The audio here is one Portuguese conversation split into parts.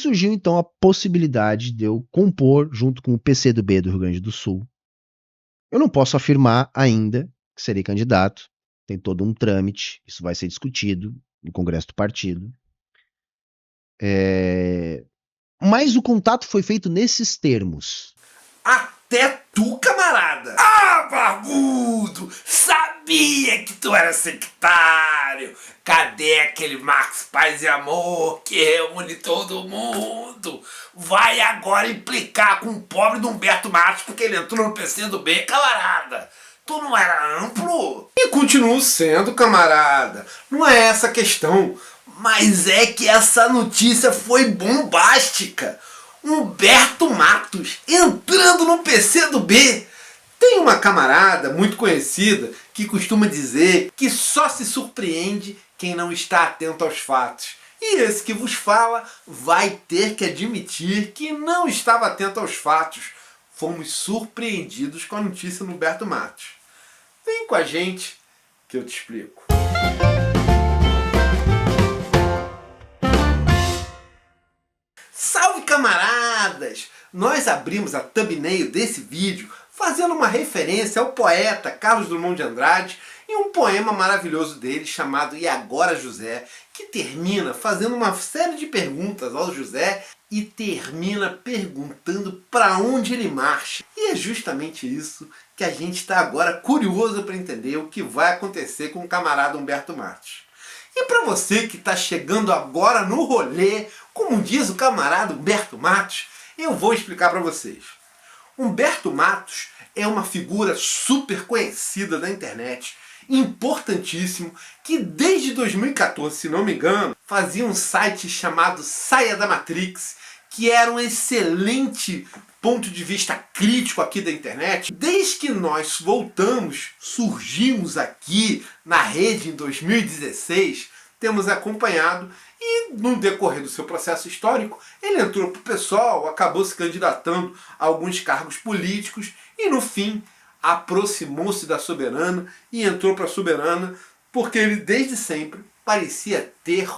surgiu então a possibilidade de eu compor junto com o PCdoB do Rio Grande do Sul. Eu não posso afirmar ainda que serei candidato, tem todo um trâmite, isso vai ser discutido no Congresso do Partido. Mas o contato foi feito nesses termos. Até tu, camarada! Ah, barbudo! Sabia que tu era sectário! Cadê aquele Marcos Paz e Amor que reúne todo mundo? Vai agora implicar com o pobre do Humberto Matos porque ele entrou no PCdoB, camarada! Tu não era amplo? E continuo sendo, camarada. Não é essa a questão. Mas é que essa notícia foi bombástica. Humberto Matos entrando no PCdoB. Tem uma camarada muito conhecida que costuma dizer que só se surpreende quem não está atento aos fatos. E esse que vos fala vai ter que admitir que não estava atento aos fatos. Fomos surpreendidos com a notícia do Humberto Matos. Vem com a gente que eu te explico. Salve, camaradas! Nós abrimos a thumbnail desse vídeo fazendo uma referência ao poeta Carlos Drummond de Andrade e um poema maravilhoso dele chamado E Agora, José, que termina fazendo uma série de perguntas ao José e termina perguntando para onde ele marcha. E é justamente isso que a gente está agora curioso para entender o que vai acontecer com o camarada Humberto Matos. E para você que está chegando agora no rolê, como diz o camarada Humberto Matos, eu vou explicar para vocês. Humberto Matos é uma figura super conhecida da internet, importantíssimo, que desde 2014, se não me engano, fazia um site chamado Saia da Matrix, que era um excelente ponto de vista crítico aqui da internet. Desde que nós voltamos, surgimos aqui na rede em 2016, temos acompanhado e no decorrer do seu processo histórico, ele entrou para o PSOL, acabou se candidatando a alguns cargos políticos e no fim aproximou-se da Soberana e entrou para a Soberana porque ele desde sempre parecia ter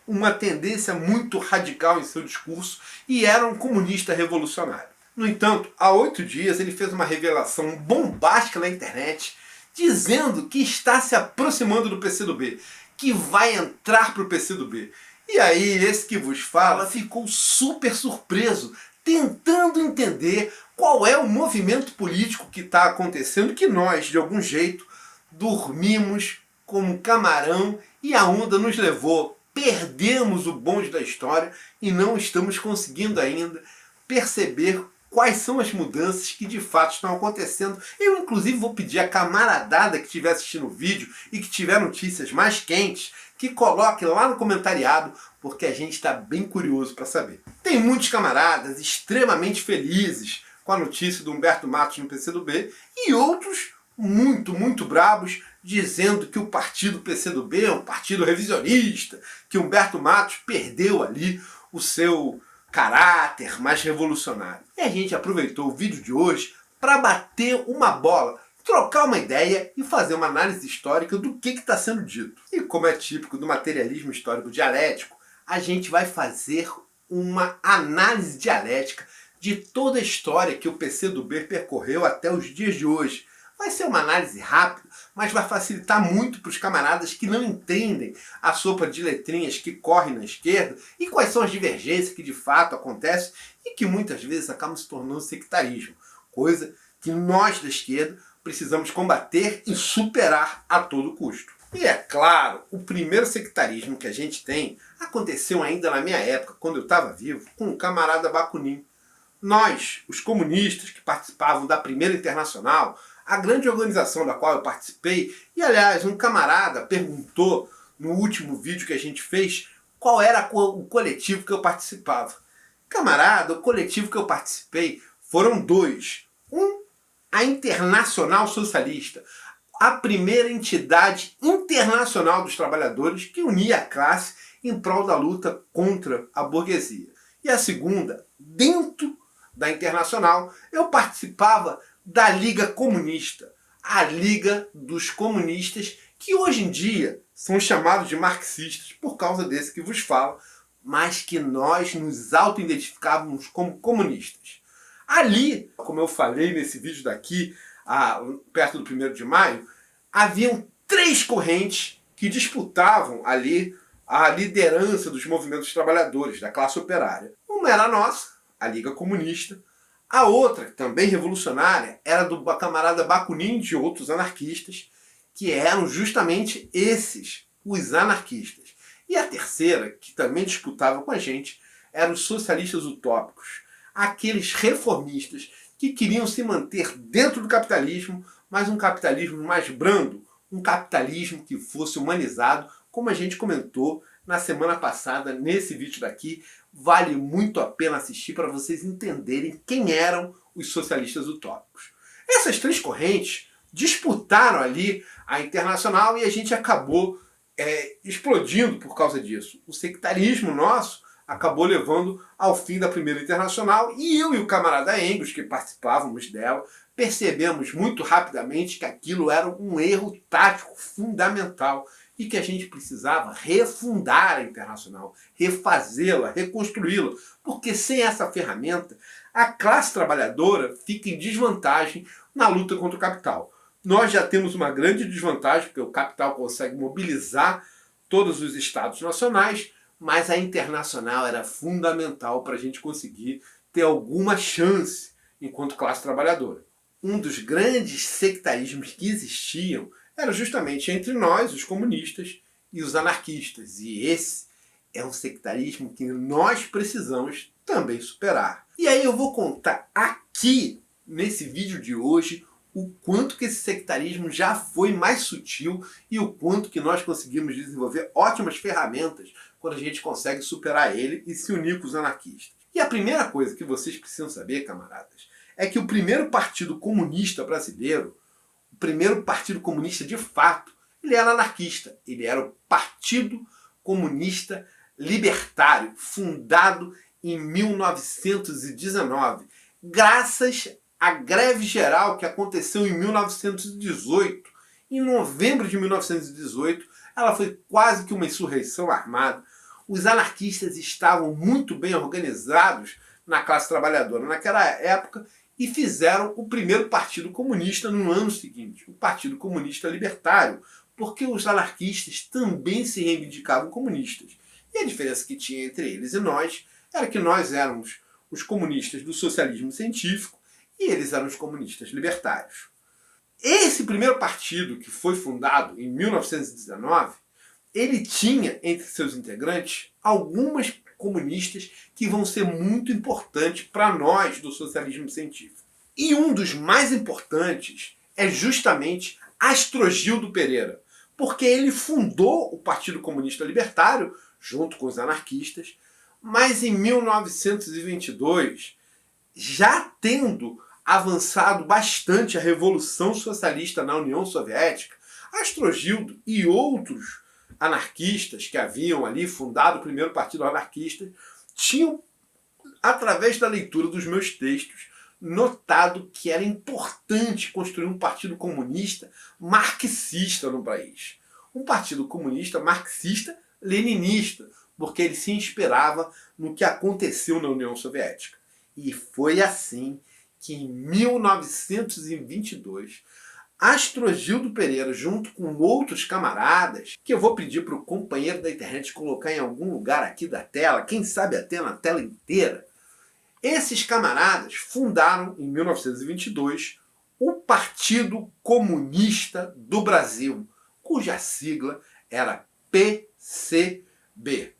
uma tendência muito radical em seu discurso e era um comunista revolucionário. No entanto, há 8 dias ele fez uma revelação bombástica na internet dizendo que está se aproximando do PCdoB, que vai entrar para o PCdoB. E aí, esse que vos fala ficou super surpreso, tentando entender qual é o movimento político que está acontecendo, que nós, de algum jeito, dormimos como camarão e a onda nos levou. Perdemos o bonde da história e não estamos conseguindo ainda perceber quais são as mudanças que de fato estão acontecendo. Eu inclusive vou pedir à camaradada que estiver assistindo o vídeo e que tiver notícias mais quentes, que coloque lá no comentariado, porque a gente está bem curioso para saber. Tem muitos camaradas extremamente felizes com a notícia do Humberto Matos no PCdoB e outros muito brabos, dizendo que o partido PCdoB é um partido revisionista, que Humberto Matos perdeu ali o seu caráter mais revolucionário. E a gente aproveitou o vídeo de hoje para bater uma bola, trocar uma ideia e fazer uma análise histórica do que está sendo dito. E como é típico do materialismo histórico dialético, a gente vai fazer uma análise dialética de toda a história que o PCdoB percorreu até os dias de hoje. Vai ser uma análise rápida, mas vai facilitar muito para os camaradas que não entendem a sopa de letrinhas que corre na esquerda e quais são as divergências que de fato acontecem e que muitas vezes acabam se tornando sectarismo. Coisa que nós da esquerda precisamos combater e superar a todo custo. E é claro, o primeiro sectarismo que a gente tem aconteceu ainda na minha época, quando eu estava vivo, com o camarada Bakunin. Nós, os comunistas que participavam da Primeira Internacional, a grande organização da qual eu participei, e aliás, um camarada perguntou no último vídeo que a gente fez qual era o coletivo que eu participava. Camarada, o coletivo que eu participei foram 2. A Internacional Socialista, a primeira entidade internacional dos trabalhadores que unia a classe em prol da luta contra a burguesia. E a segunda, dentro da Internacional, eu participava da Liga Comunista, a Liga dos Comunistas, que hoje em dia são chamados de marxistas por causa desse que vos falo, mas que nós nos auto-identificávamos como comunistas. Ali, como eu falei nesse vídeo daqui, perto do 1º de maio, haviam 3 correntes que disputavam ali a liderança dos movimentos trabalhadores, da classe operária. Uma era a nossa, a Liga Comunista. A outra, também revolucionária, era do camarada Bakunin e de outros anarquistas, que eram justamente esses, os anarquistas. E a terceira, que também disputava com a gente, eram os socialistas utópicos, aqueles reformistas que queriam se manter dentro do capitalismo, mas um capitalismo mais brando, um capitalismo que fosse humanizado, como a gente comentou na semana passada nesse vídeo daqui. Vale muito a pena assistir para vocês entenderem quem eram os socialistas utópicos. Essas 3 correntes disputaram ali a Internacional e a gente acabou explodindo por causa disso. O sectarismo nosso acabou levando ao fim da Primeira Internacional e eu e o camarada Engels, que participávamos dela, percebemos muito rapidamente que aquilo era um erro tático fundamental e que a gente precisava refundar a Internacional, refazê-la, reconstruí-la, porque sem essa ferramenta a classe trabalhadora fica em desvantagem na luta contra o capital. Nós já temos uma grande desvantagem, porque o capital consegue mobilizar todos os estados nacionais, mas a Internacional era fundamental para a gente conseguir ter alguma chance enquanto classe trabalhadora. Um dos grandes sectarismos que existiam era justamente entre nós, os comunistas, e os anarquistas. E esse é um sectarismo que nós precisamos também superar. E aí eu vou contar aqui, nesse vídeo de hoje, o quanto que esse sectarismo já foi mais sutil e o quanto que nós conseguimos desenvolver ótimas ferramentas quando a gente consegue superar ele e se unir com os anarquistas. E a primeira coisa que vocês precisam saber, camaradas, é que o primeiro partido comunista brasileiro, o primeiro partido comunista de fato, ele era anarquista. Ele era o Partido Comunista Libertário, fundado em 1919, graças à greve geral que aconteceu em 1918. Em novembro de 1918, ela foi quase que uma insurreição armada. Os anarquistas estavam muito bem organizados na classe trabalhadora naquela época e fizeram o primeiro partido comunista no ano seguinte, o Partido Comunista Libertário, porque os anarquistas também se reivindicavam comunistas. E a diferença que tinha entre eles e nós era que nós éramos os comunistas do socialismo científico e eles eram os comunistas libertários. Esse primeiro partido, que foi fundado em 1919, ele tinha entre seus integrantes algumas comunistas que vão ser muito importantes para nós do socialismo científico. E um dos mais importantes é justamente Astrogildo Pereira, porque ele fundou o Partido Comunista Libertário junto com os anarquistas, mas em 1922, já tendo avançado bastante a Revolução Socialista na União Soviética, Astrogildo e outros anarquistas que haviam ali fundado o primeiro partido anarquista tinham, através da leitura dos meus textos, notado que era importante construir um partido comunista marxista no país. Um partido comunista marxista-leninista, porque ele se inspirava no que aconteceu na União Soviética. E foi assim que em 1922, Astrogildo Pereira, junto com outros camaradas, que eu vou pedir para o companheiro da internet colocar em algum lugar aqui da tela, quem sabe até na tela inteira, esses camaradas fundaram, em 1922, o Partido Comunista do Brasil, cuja sigla era PCB.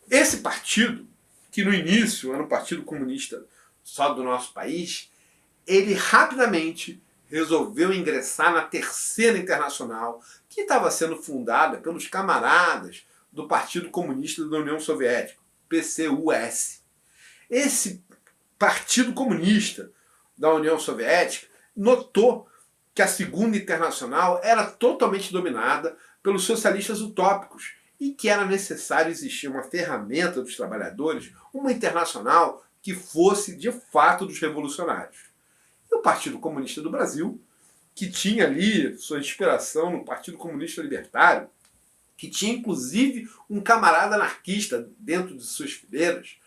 Esse partido, que no início era um partido comunista só do nosso país, ele rapidamente resolveu ingressar na Terceira Internacional, que estava sendo fundada pelos camaradas do Partido Comunista da União Soviética, PCUS. Esse Partido Comunista da União Soviética notou que a Segunda Internacional era totalmente dominada pelos socialistas utópicos e que era necessário existir uma ferramenta dos trabalhadores, uma internacional que fosse de fato dos revolucionários. E o Partido Comunista do Brasil, que tinha ali sua inspiração no Partido Comunista Libertário, que tinha inclusive um camarada anarquista dentro de suas fileiras,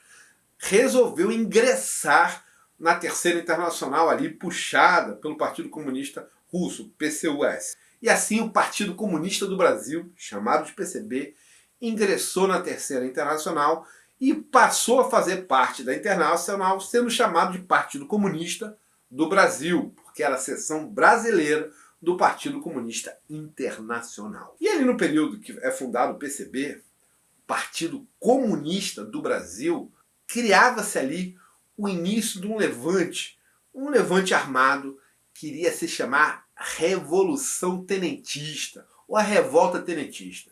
resolveu ingressar na Terceira Internacional, ali puxada pelo Partido Comunista Russo, PCUS. E assim o Partido Comunista do Brasil, chamado de PCB, ingressou na Terceira Internacional e passou a fazer parte da Internacional, sendo chamado de Partido Comunista do Brasil, porque era a seção brasileira do Partido Comunista Internacional. E ali no período que é fundado o PCB, Partido Comunista do Brasil, criava-se ali o início de um levante armado que iria se chamar Revolução Tenentista, ou a Revolta Tenentista,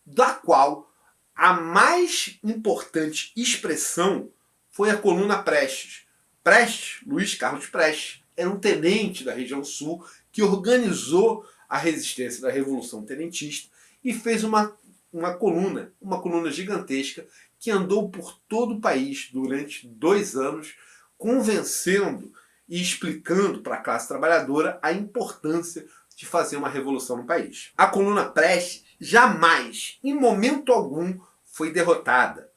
da qual a mais importante expressão foi a coluna Prestes. Prestes, Luiz Carlos Prestes, era um tenente da região sul que organizou a resistência da Revolução Tenentista e fez uma coluna gigantesca que andou por todo o país durante 2 anos, convencendo e explicando para a classe trabalhadora a importância de fazer uma revolução no país. A coluna Prestes jamais, em momento algum, foi derrotada.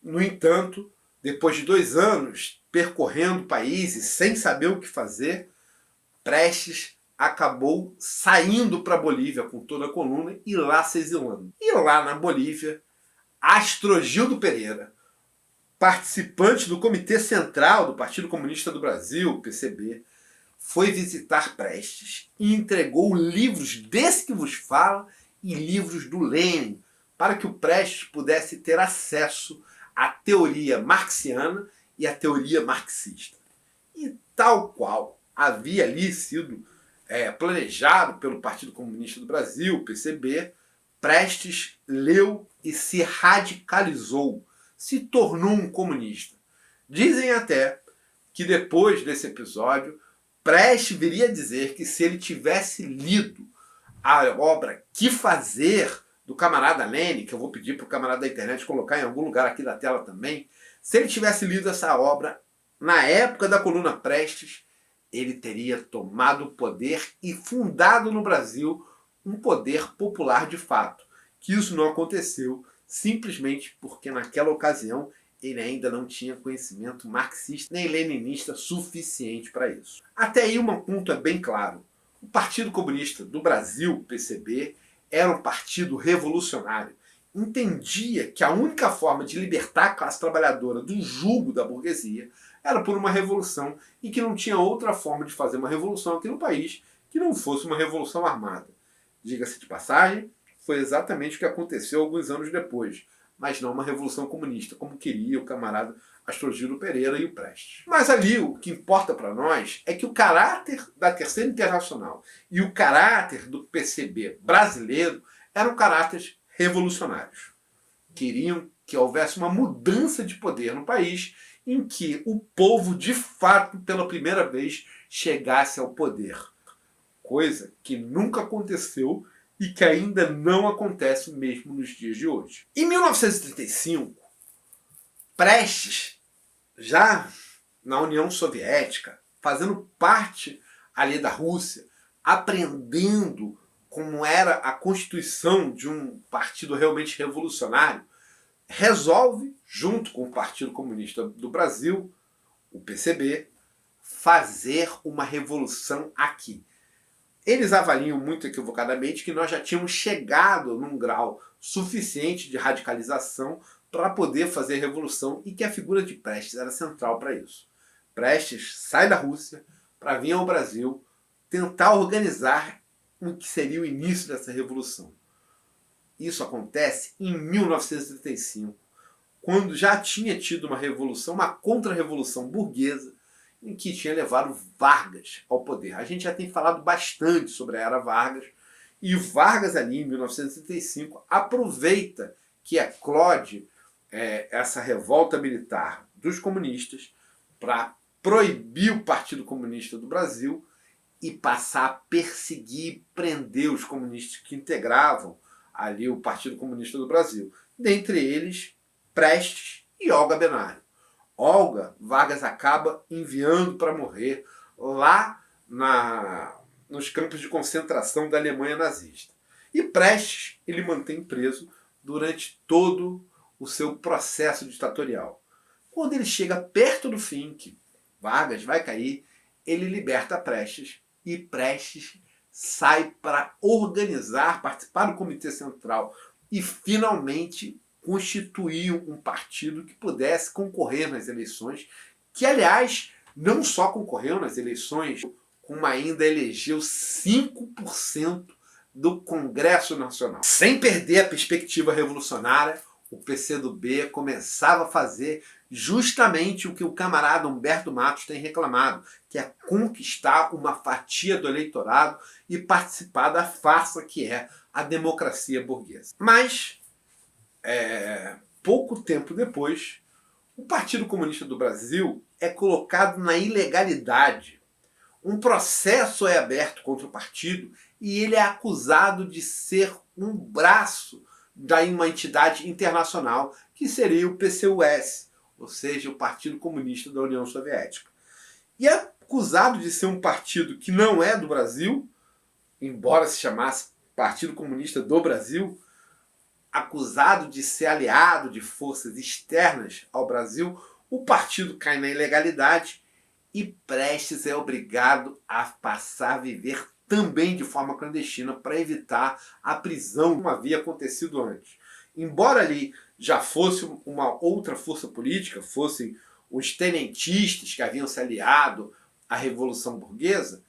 No entanto, depois de 2 anos percorrendo o país e sem saber o que fazer, Prestes acabou saindo para a Bolívia com toda a coluna e lá se exilando. E lá na Bolívia, Astrogildo Pereira, participante do Comitê Central do Partido Comunista do Brasil, PCB, foi visitar Prestes e entregou livros desse que vos fala e livros do Lênin para que o Prestes pudesse ter acesso à teoria marxiana e à teoria marxista. E tal qual havia ali sido planejado pelo Partido Comunista do Brasil, PCB, Prestes leu e se radicalizou, se tornou um comunista. Dizem até que depois desse episódio, Prestes viria a dizer que se ele tivesse lido a obra Que Fazer, do camarada Lênin, que eu vou pedir para o camarada da internet colocar em algum lugar aqui da tela também, se ele tivesse lido essa obra na época da coluna Prestes, ele teria tomado o poder e fundado no Brasil um poder popular de fato. Que isso não aconteceu simplesmente porque naquela ocasião ele ainda não tinha conhecimento marxista nem leninista suficiente para isso. Até aí um ponto é bem claro. O Partido Comunista do Brasil, PCB, era um partido revolucionário. Entendia que a única forma de libertar a classe trabalhadora do jugo da burguesia era por uma revolução e que não tinha outra forma de fazer uma revolução aqui no país que não fosse uma revolução armada. Diga-se de passagem, foi exatamente o que aconteceu alguns anos depois, mas não uma revolução comunista, como queria o camarada Astrogildo Pereira e o Prestes. Mas ali o que importa para nós é que o caráter da Terceira Internacional e o caráter do PCB brasileiro eram caráteres revolucionários. Queriam que houvesse uma mudança de poder no país em que o povo, de fato, pela primeira vez, chegasse ao poder. Coisa que nunca aconteceu e que ainda não acontece mesmo nos dias de hoje. Em 1935, Prestes, já na União Soviética, fazendo parte ali da Rússia, aprendendo como era a constituição de um partido realmente revolucionário, resolve, junto com o Partido Comunista do Brasil, o PCB, fazer uma revolução aqui. Eles avaliam muito equivocadamente que nós já tínhamos chegado num grau suficiente de radicalização para poder fazer revolução e que a figura de Prestes era central para isso. Prestes sai da Rússia para vir ao Brasil tentar organizar o que seria o início dessa revolução. Isso acontece em 1935, quando já tinha tido uma revolução, uma contra-revolução burguesa, em que tinha levado Vargas ao poder. A gente já tem falado bastante sobre a era Vargas, e Vargas ali em 1935 aproveita que eclode essa revolta militar dos comunistas para proibir o Partido Comunista do Brasil e passar a perseguir e prender os comunistas que integravam ali o Partido Comunista do Brasil. Dentre eles, Prestes e Olga Benário. Olga, Vargas acaba enviando para morrer lá nos campos de concentração da Alemanha nazista. E Prestes ele mantém preso durante todo o seu processo ditatorial. Quando ele chega perto do fim, que Vargas vai cair, ele liberta Prestes e Prestes sai para organizar, participar do Comitê Central e finalmente constituir um partido que pudesse concorrer nas eleições, que aliás não só concorreu nas eleições, como ainda elegeu 5% do Congresso Nacional. Sem perder a perspectiva revolucionária, o PCdoB começava a fazer justamente o que o camarada Humberto Matos tem reclamado, que é conquistar uma fatia do eleitorado e participar da farsa que é a democracia burguesa. Mas, pouco tempo depois, o Partido Comunista do Brasil é colocado na ilegalidade. Um processo é aberto contra o partido e ele é acusado de ser um braço de uma entidade internacional, que seria o PCUS, ou seja, o Partido Comunista da União Soviética. E é acusado de ser um partido que não é do Brasil, embora se chamasse Partido Comunista do Brasil, acusado de ser aliado de forças externas ao Brasil, o partido cai na ilegalidade e Prestes é obrigado a passar a viver também de forma clandestina para evitar a prisão como havia acontecido antes. Embora ali já fosse uma outra força política, fossem os tenentistas que haviam se aliado à Revolução Burguesa,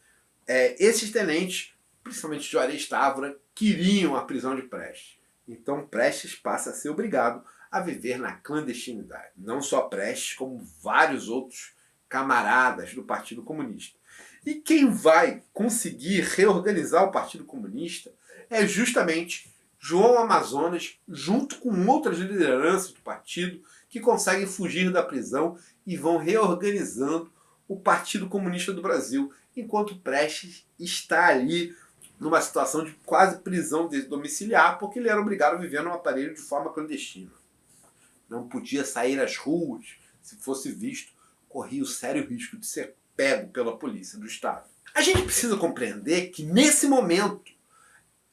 esses tenentes, principalmente Juarez Távora, queriam a prisão de Prestes. Então Prestes passa a ser obrigado a viver na clandestinidade. Não só Prestes, como vários outros camaradas do Partido Comunista. E quem vai conseguir reorganizar o Partido Comunista é justamente João Amazonas, junto com outras lideranças do partido, que conseguem fugir da prisão e vão reorganizando o Partido Comunista do Brasil, enquanto Prestes está ali numa situação de quase prisão domiciliar, porque ele era obrigado a viver num aparelho de forma clandestina. Não podia sair às ruas. Se fosse visto, corria o sério risco de ser pego pela polícia do Estado. A gente precisa compreender que, nesse momento,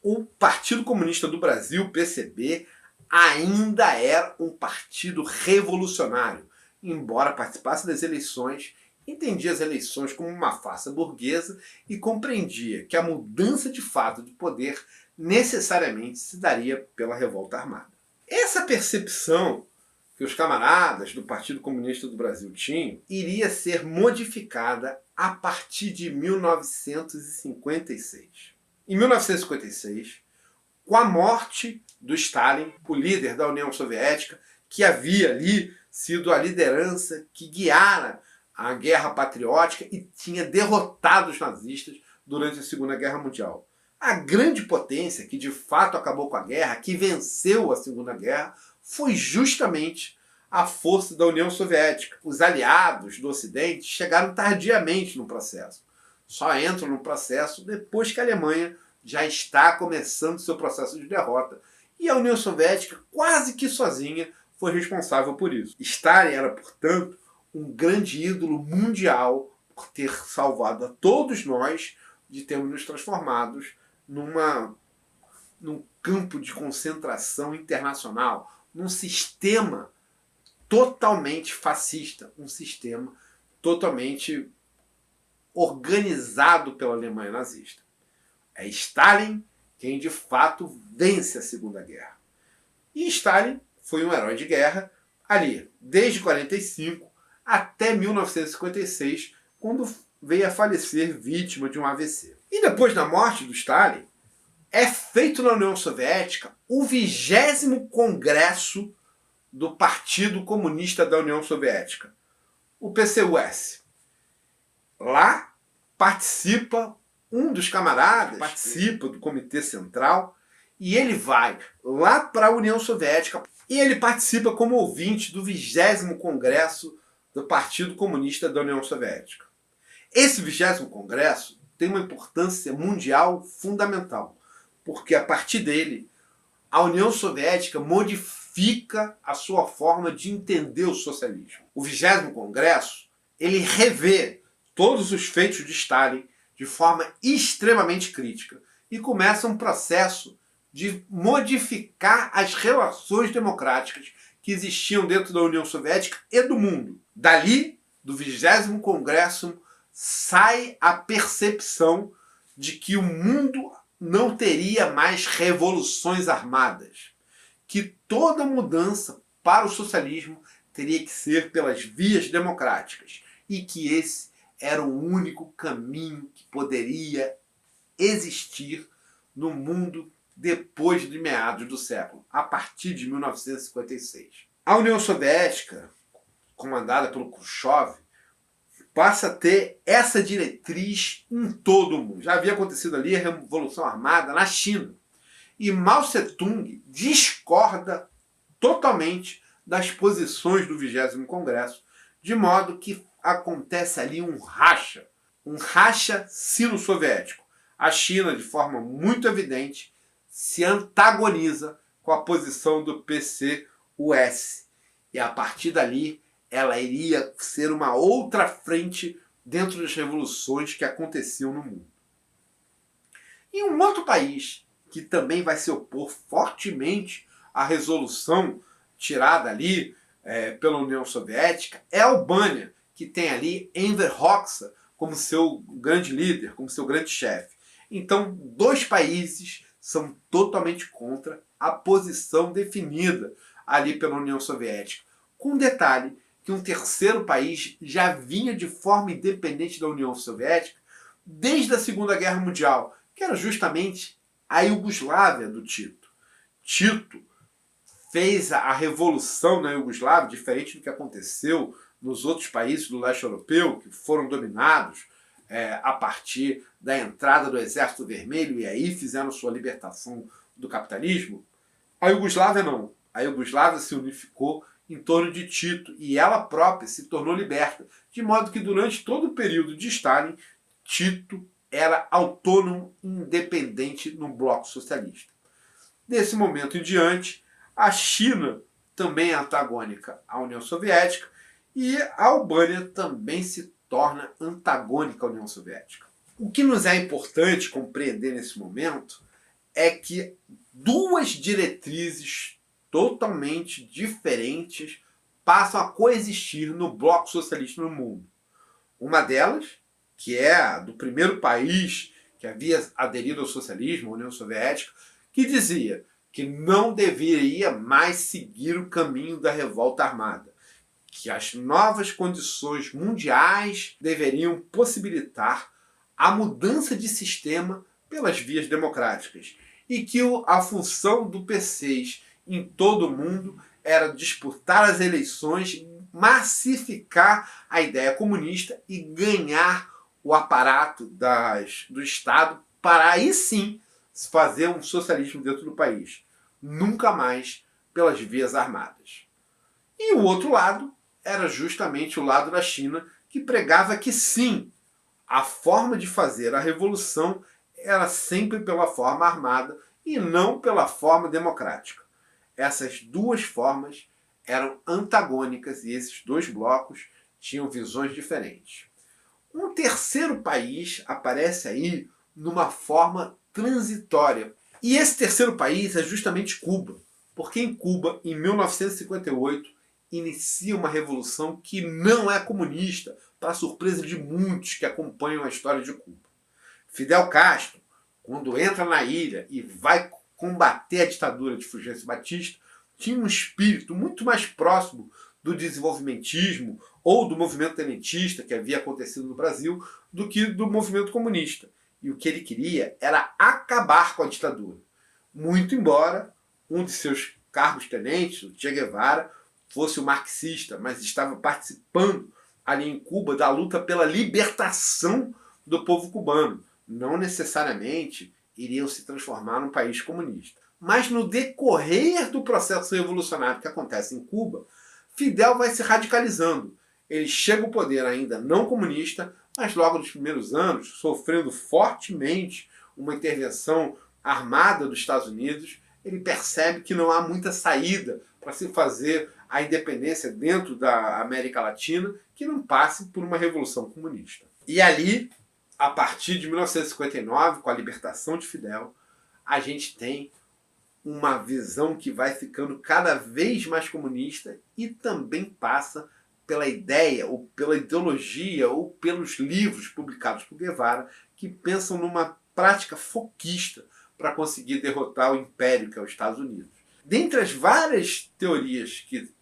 o Partido Comunista do Brasil, PCB, ainda era um partido revolucionário. Embora participasse das eleições, entendia as eleições como uma farsa burguesa e compreendia que a mudança de fato de poder necessariamente se daria pela revolta armada. Essa percepção que os camaradas do Partido Comunista do Brasil tinham iria ser modificada a partir de 1956. Em 1956, com a morte do Stalin, o líder da União Soviética, que havia ali sido a liderança que guiara a Guerra Patriótica e tinha derrotado os nazistas durante a Segunda Guerra Mundial. A grande potência que de fato acabou com a guerra, que venceu a Segunda Guerra, foi justamente a força da União Soviética. Os aliados do Ocidente chegaram tardiamente no processo. Só entram no processo depois que a Alemanha já está começando seu processo de derrota. E a União Soviética, quase que sozinha, foi responsável por isso. Stalin era, portanto, um grande ídolo mundial por ter salvado a todos nós de termos nos transformados num campo de concentração internacional, num sistema totalmente fascista, um sistema totalmente organizado pela Alemanha nazista. É Stalin quem de fato vence a Segunda Guerra. E Stalin foi um herói de guerra ali, desde 1945 até 1956, quando veio a falecer vítima de um AVC. E depois da morte do Stalin, é feito na União Soviética o 20º Congresso do Partido Comunista da União Soviética, o PCUS. Lá participa um dos camaradas, participa do Comitê Central, e ele vai lá para a União Soviética e ele participa como ouvinte do 20º Congresso do Partido Comunista da União Soviética. Esse 20º Congresso tem uma importância mundial fundamental, porque a partir dele a União Soviética modifica a sua forma de entender o socialismo. O 20º Congresso, ele revê todos os feitos de Stalin de forma extremamente crítica e começa um processo de modificar as relações democráticas que existiam dentro da União Soviética e do mundo. Dali, do 20º Congresso, sai a percepção de que o mundo não teria mais revoluções armadas, que toda mudança para o socialismo teria que ser pelas vias democráticas e que esse era o único caminho que poderia existir no mundo depois de meados do século, a partir de 1956. A União Soviética, comandada pelo Khrushchev, passa a ter essa diretriz em todo o mundo. Já havia acontecido ali a Revolução Armada na China. E Mao Tse-tung discorda totalmente das posições do 20º Congresso, de modo que acontece ali um racha sino-soviético. A China, de forma muito evidente, se antagoniza com a posição do PCUS. E a partir dali, ela iria ser uma outra frente dentro das revoluções que aconteciam no mundo. E um outro país que também vai se opor fortemente à resolução tirada ali pela União Soviética é a Albânia, que tem ali Enver Hoxha como seu grande líder, como seu grande chefe. Então, dois países são totalmente contra a posição definida ali pela União Soviética. Com detalhe que um terceiro país já vinha de forma independente da União Soviética desde a Segunda Guerra Mundial, que era justamente a Iugoslávia do Tito. Tito fez a revolução na Iugoslávia, diferente do que aconteceu nos outros países do leste europeu, que foram dominados a partir da entrada do Exército Vermelho e aí fizeram sua libertação do capitalismo. A Iugoslávia não. A Iugoslávia se unificou em torno de Tito e ela própria se tornou liberta, de modo que durante todo o período de Stalin, Tito era autônomo e independente no bloco socialista. Desse momento em diante, a China também é antagônica à União Soviética e a Albânia também se torna antagônica à União Soviética. O que nos é importante compreender nesse momento é que duas diretrizes totalmente diferentes passam a coexistir no bloco socialista no mundo. Uma delas, que é a do primeiro país que havia aderido ao socialismo, a União Soviética, que dizia que não deveria mais seguir o caminho da revolta armada, que as novas condições mundiais deveriam possibilitar a mudança de sistema pelas vias democráticas e que a função do P6 em todo o mundo era disputar as eleições, massificar a ideia comunista e ganhar o aparato do Estado para aí sim fazer um socialismo dentro do país. Nunca mais pelas vias armadas. E o outro lado era justamente o lado da China, que pregava que sim, a forma de fazer a revolução era sempre pela forma armada e não pela forma democrática. Essas duas formas eram antagônicas e esses dois blocos tinham visões diferentes. Um terceiro país aparece aí numa forma transitória. E esse terceiro país é justamente Cuba, porque em Cuba, em 1958, inicia uma revolução que não é comunista, para surpresa de muitos que acompanham a história de Cuba. Fidel Castro, quando entra na ilha e vai combater a ditadura de Fulgêncio Batista, tinha um espírito muito mais próximo do desenvolvimentismo ou do movimento tenentista que havia acontecido no Brasil do que do movimento comunista. E o que ele queria era acabar com a ditadura. Muito embora um de seus cargos tenentes, o Che Guevara, fosse um marxista, mas estava participando ali em Cuba da luta pela libertação do povo cubano. Não necessariamente iriam se transformar num país comunista. Mas no decorrer do processo revolucionário que acontece em Cuba, Fidel vai se radicalizando. Ele chega ao poder ainda não comunista, mas logo nos primeiros anos, sofrendo fortemente uma intervenção armada dos Estados Unidos, ele percebe que não há muita saída para se fazer a independência dentro da América Latina que não passe por uma revolução comunista. E ali, a partir de 1959, com a libertação de Fidel, a gente tem uma visão que vai ficando cada vez mais comunista e também passa pela ideia, ou pela ideologia, ou pelos livros publicados por Guevara, que pensam numa prática foquista para conseguir derrotar o império que é os Estados Unidos. Dentre as várias teorias que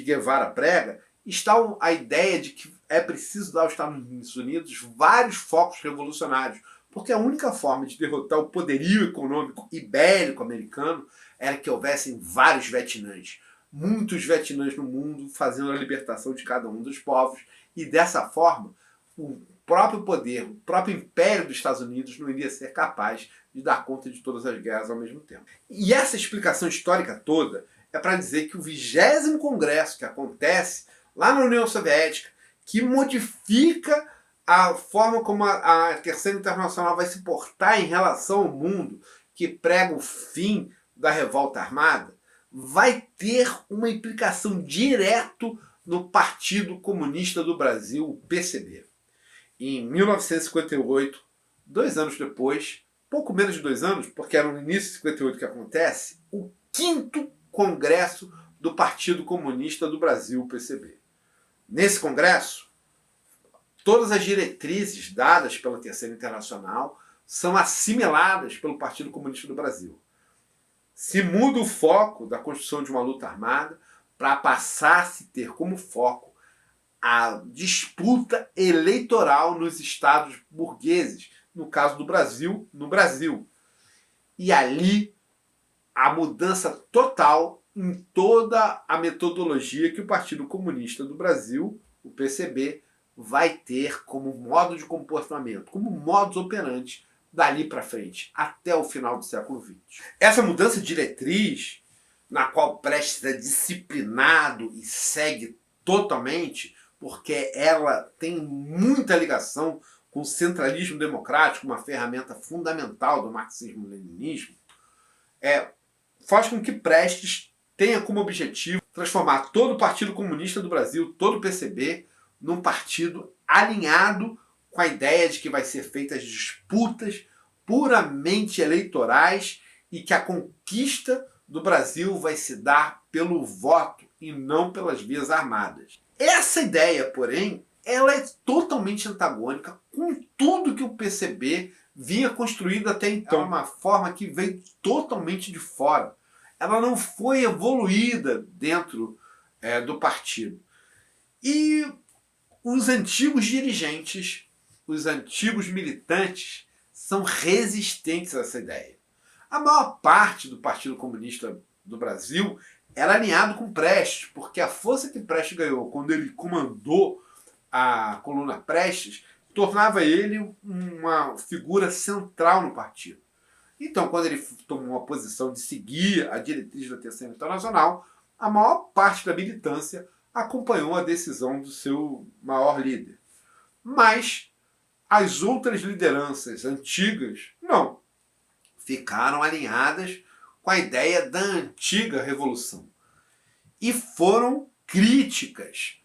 Guevara prega, está a ideia de que é preciso dar aos Estados Unidos vários focos revolucionários, porque a única forma de derrotar o poderio econômico ibérico-americano era que houvessem vários Vietnãs. Muitos Vietnãs no mundo fazendo a libertação de cada um dos povos, e dessa forma o próprio poder, o próprio império dos Estados Unidos não iria ser capaz de dar conta de todas as guerras ao mesmo tempo. E essa explicação histórica toda é para dizer que o 20º Congresso que acontece lá na União Soviética, que modifica a forma como a Terceira Internacional vai se portar em relação ao mundo, que prega o fim da revolta armada, vai ter uma implicação direta no Partido Comunista do Brasil, o PCB. Em 1958, 2 anos depois, pouco menos de 2 anos, porque era no início de 58 que acontece, o 5º Congresso do Partido Comunista do Brasil, o PCB. Nesse congresso, todas as diretrizes dadas pela Terceira Internacional são assimiladas pelo Partido Comunista do Brasil. Se muda o foco da construção de uma luta armada para passar a se ter como foco a disputa eleitoral nos estados burgueses, no caso do Brasil, no Brasil. E ali a mudança total em toda a metodologia que o Partido Comunista do Brasil, o PCB, vai ter como modo de comportamento, como modus operandi dali para frente, até o final do século XX. Essa mudança de diretriz, na qual Prestes é disciplinado e segue totalmente, porque ela tem muita ligação com o centralismo democrático, uma ferramenta fundamental do marxismo-leninismo, faz com que Prestes tenha como objetivo transformar todo o Partido Comunista do Brasil, todo o PCB, num partido alinhado com a ideia de que vai ser feitas disputas puramente eleitorais e que a conquista do Brasil vai se dar pelo voto e não pelas vias armadas. Essa ideia, porém, ela é totalmente antagônica com tudo que o PCB vinha construído até então. É uma forma que veio totalmente de fora. Ela não foi evoluída dentro do partido. E os antigos dirigentes, os antigos militantes, são resistentes a essa ideia. A maior parte do Partido Comunista do Brasil era alinhado com Prestes, porque a força que Prestes ganhou quando ele comandou a coluna Prestes tornava ele uma figura central no partido. Então, quando ele tomou a posição de seguir a diretriz da Terceira Internacional, a maior parte da militância acompanhou a decisão do seu maior líder. Mas as outras lideranças antigas, não. Ficaram alinhadas com a ideia da antiga revolução. E foram críticas,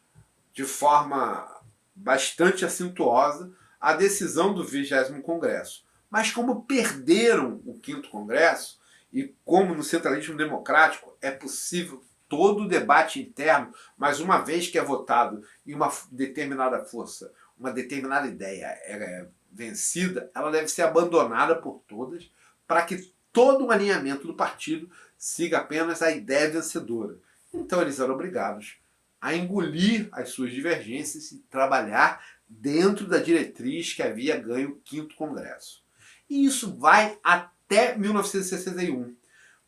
de forma bastante acentuosa, à decisão do 20º Congresso. Mas como perderam o 5º Congresso, e como no centralismo democrático é possível todo o debate interno, mas uma vez que é votado em uma determinada força, uma determinada ideia é vencida, ela deve ser abandonada por todas para que todo o alinhamento do partido siga apenas a ideia vencedora. Então eles eram obrigados a engolir as suas divergências e trabalhar dentro da diretriz que havia ganho o 5º Congresso. E isso vai até 1961,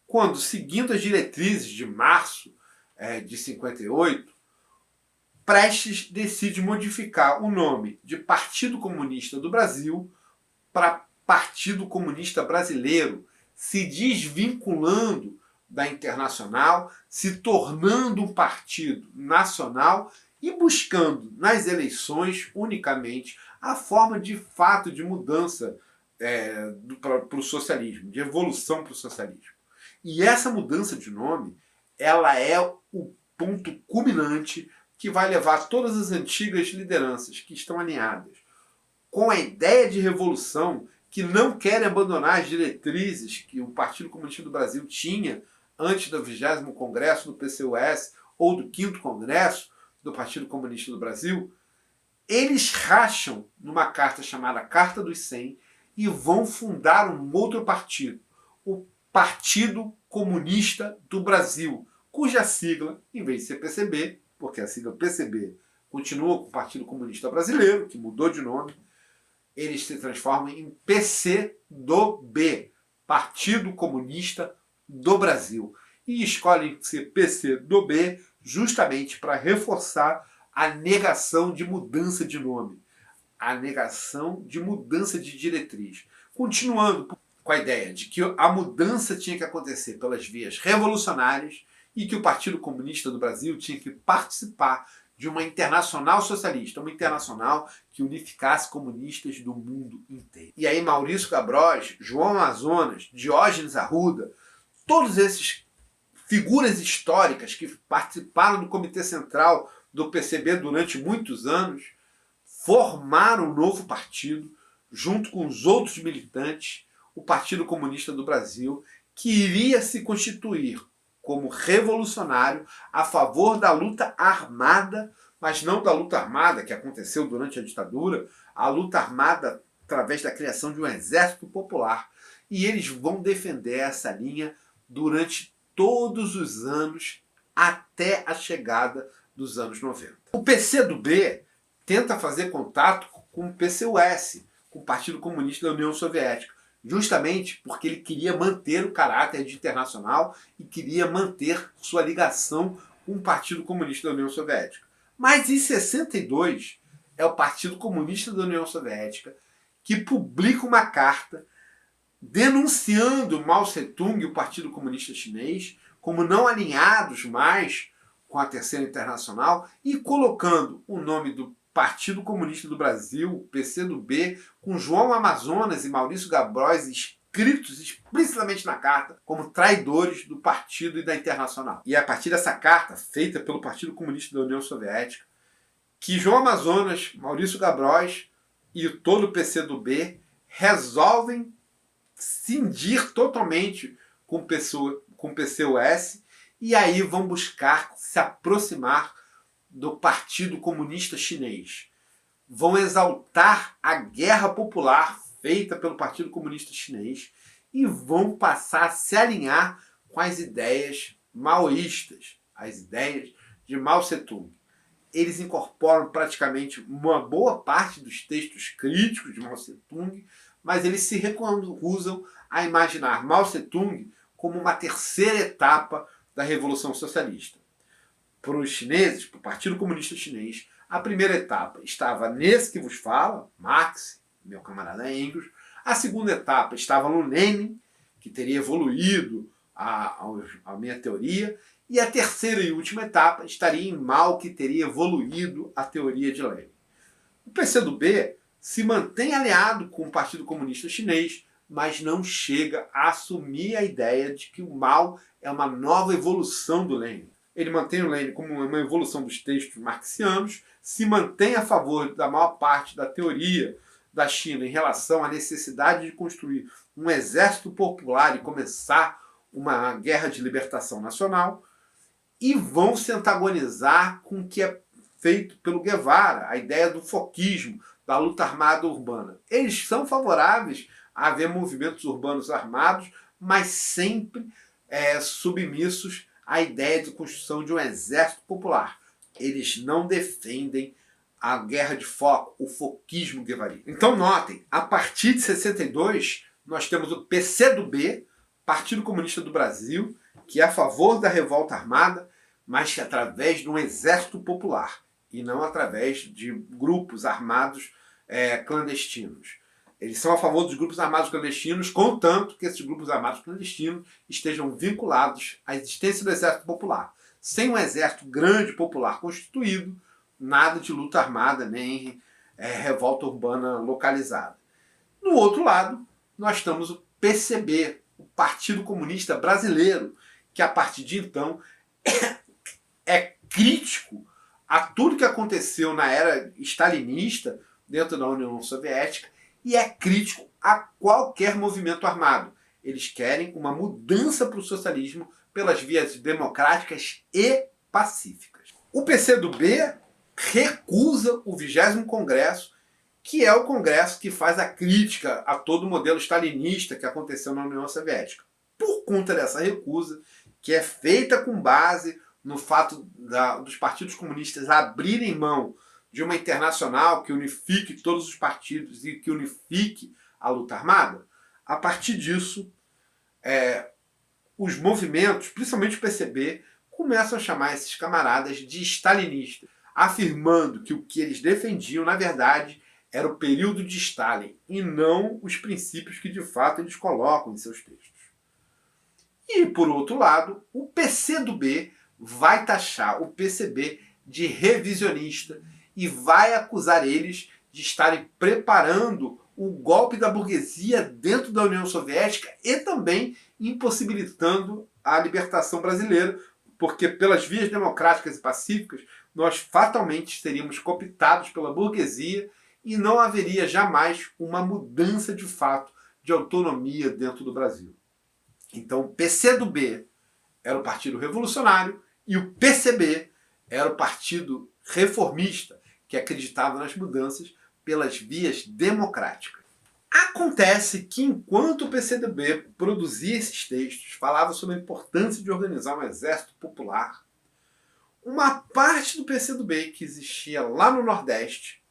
quando, seguindo as diretrizes de março de 58, Prestes decide modificar o nome de Partido Comunista do Brasil para Partido Comunista Brasileiro, se desvinculando da Internacional, se tornando um partido nacional e buscando nas eleições unicamente a forma de fato de mudança para o socialismo, de evolução para o socialismo. E essa mudança de nome, ela é o ponto culminante que vai levar todas as antigas lideranças que estão alinhadas com a ideia de revolução que não querem abandonar as diretrizes que o Partido Comunista do Brasil tinha antes do 20º Congresso do PCUS ou do 5º Congresso do Partido Comunista do Brasil, eles racham numa carta chamada Carta dos 100 e vão fundar um outro partido, o Partido Comunista do Brasil, cuja sigla, em vez de ser PCB, porque a sigla PCB continua com o Partido Comunista Brasileiro, que mudou de nome, eles se transformam em PCdoB, Partido Comunista do Brasil. E escolhem ser PCdoB justamente para reforçar a negação de mudança de nome, a negação de mudança de diretriz. Continuando com a ideia de que a mudança tinha que acontecer pelas vias revolucionárias e que o Partido Comunista do Brasil tinha que participar de uma internacional socialista, uma internacional que unificasse comunistas do mundo inteiro. E aí Maurício Gabrois, João Amazonas, Diógenes Arruda, todos esses figuras históricas que participaram do Comitê Central do PCB durante muitos anos, formaram um novo partido, junto com os outros militantes, o Partido Comunista do Brasil, que iria se constituir como revolucionário a favor da luta armada, mas não da luta armada que aconteceu durante a ditadura, a luta armada através da criação de um exército popular. E eles vão defender essa linha durante todos os anos até a chegada dos anos 90. O PCdoB tenta fazer contato com o PCUS, com o Partido Comunista da União Soviética, justamente porque ele queria manter o caráter de internacional e queria manter sua ligação com o Partido Comunista da União Soviética. Mas em 62 é o Partido Comunista da União Soviética que publica uma carta denunciando Mao Tse-tung e o Partido Comunista Chinês como não alinhados mais com a Terceira Internacional e colocando o nome do Partido Comunista do Brasil, PCdoB, com João Amazonas e Maurício Gabrois escritos explicitamente na carta como traidores do partido e da Internacional. E é a partir dessa carta, feita pelo Partido Comunista da União Soviética, que João Amazonas, Maurício Gabrois e todo o PCdoB resolvem cindir totalmente com o PCUS e aí vão buscar se aproximar do Partido Comunista Chinês. Vão exaltar a guerra popular feita pelo Partido Comunista Chinês e vão passar a se alinhar com as ideias maoístas, as ideias de Mao Tse-tung. Eles incorporam praticamente uma boa parte dos textos críticos de Mao Tse-tung, mas eles se recusam a imaginar Mao Tse-tung como uma terceira etapa da Revolução Socialista. Para os chineses, para o Partido Comunista Chinês, a primeira etapa estava nesse que vos fala, Marx, meu camarada Engels. A segunda etapa estava no Lenin, que teria evoluído a minha teoria. E a terceira e última etapa estaria em Mao, que teria evoluído a teoria de Lenin. O PCdoB se mantém aliado com o Partido Comunista Chinês, mas não chega a assumir a ideia de que o Mao é uma nova evolução do Lenin. Ele mantém o Lenin como uma evolução dos textos marxianos, se mantém a favor da maior parte da teoria da China em relação à necessidade de construir um exército popular e começar uma guerra de libertação nacional, e vão se antagonizar com o que é feito pelo Guevara, a ideia do foquismo, da luta armada urbana. Eles são favoráveis a haver movimentos urbanos armados, mas sempre submissos à ideia de construção de um exército popular. Eles não defendem a guerra de foco, o foquismo guevarista. Então notem, a partir de 62, nós temos o PCdoB, Partido Comunista do Brasil, que é a favor da revolta armada, mas que através de um exército popular, e não através de grupos armados clandestinos. Eles são a favor dos grupos armados clandestinos, contanto que esses grupos armados clandestinos estejam vinculados à existência do exército popular. Sem um exército grande popular constituído, nada de luta armada, nem revolta urbana localizada. No outro lado, nós temos o PCB, o Partido Comunista Brasileiro, que a partir de então é crítico a tudo que aconteceu na era stalinista dentro da União Soviética e é crítico a qualquer movimento armado. Eles querem uma mudança para o socialismo pelas vias democráticas e pacíficas. O PCdoB recusa o 20º Congresso, que é o congresso que faz a crítica a todo o modelo stalinista que aconteceu na União Soviética. Por conta dessa recusa, que é feita com base no fato dos partidos comunistas abrirem mão de uma internacional que unifique todos os partidos e que unifique a luta armada, a partir disso, os movimentos, principalmente o PCB, começam a chamar esses camaradas de stalinistas, afirmando que o que eles defendiam, na verdade, era o período de Stalin e não os princípios que de fato eles colocam em seus textos. E, por outro lado, o PCdoB vai taxar o PCB de revisionista e vai acusar eles de estarem preparando o golpe da burguesia dentro da União Soviética e também impossibilitando a libertação brasileira, porque pelas vias democráticas e pacíficas nós fatalmente seríamos cooptados pela burguesia e não haveria jamais uma mudança de fato de autonomia dentro do Brasil. Então o PCdoB era o Partido Revolucionário e o PCB era o Partido Reformista, que acreditava nas mudanças pelas vias democráticas. Acontece que enquanto o PCdoB produzia esses textos, falava sobre a importância de organizar um exército popular, uma parte do PCdoB que existia lá no Nordeste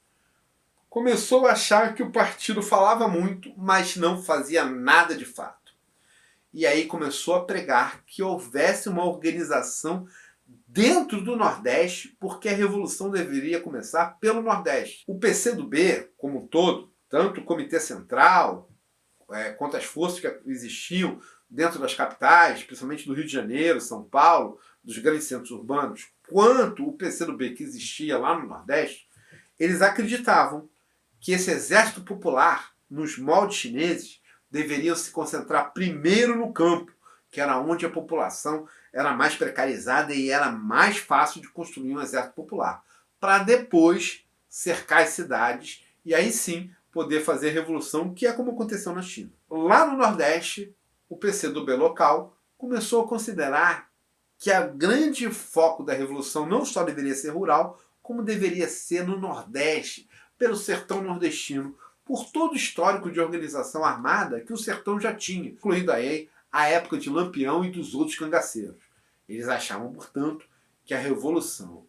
começou a achar que o partido falava muito, mas não fazia nada de fato. E aí começou a pregar que houvesse uma organização dentro do Nordeste, porque a revolução deveria começar pelo Nordeste. O PCdoB, como um todo, tanto o Comitê Central, quanto as forças que existiam dentro das capitais, principalmente do Rio de Janeiro, São Paulo, dos grandes centros urbanos, quanto o PCdoB que existia lá no Nordeste, eles acreditavam que esse exército popular, nos moldes chineses, deveriam se concentrar primeiro no campo, que era onde a população era mais precarizada e era mais fácil de construir um exército popular, para depois cercar as cidades e aí sim poder fazer a revolução, que é como aconteceu na China. Lá no Nordeste, o PCdoB local começou a considerar que o grande foco da revolução não só deveria ser rural, como deveria ser no Nordeste, pelo sertão nordestino, por todo o histórico de organização armada que o sertão já tinha, incluindo aí a época de Lampião e dos outros cangaceiros. Eles achavam, portanto, que a revolução,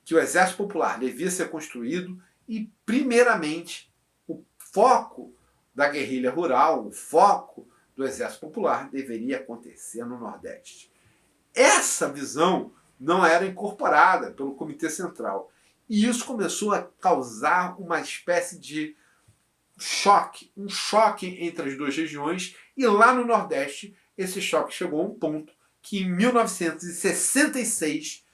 que o exército popular devia ser construído e, primeiramente, o foco da guerrilha rural, o foco do exército popular deveria acontecer no Nordeste. Essa visão não era incorporada pelo Comitê Central. E isso começou a causar uma espécie de um choque entre as duas regiões, e lá no Nordeste esse choque chegou a um ponto que em 1966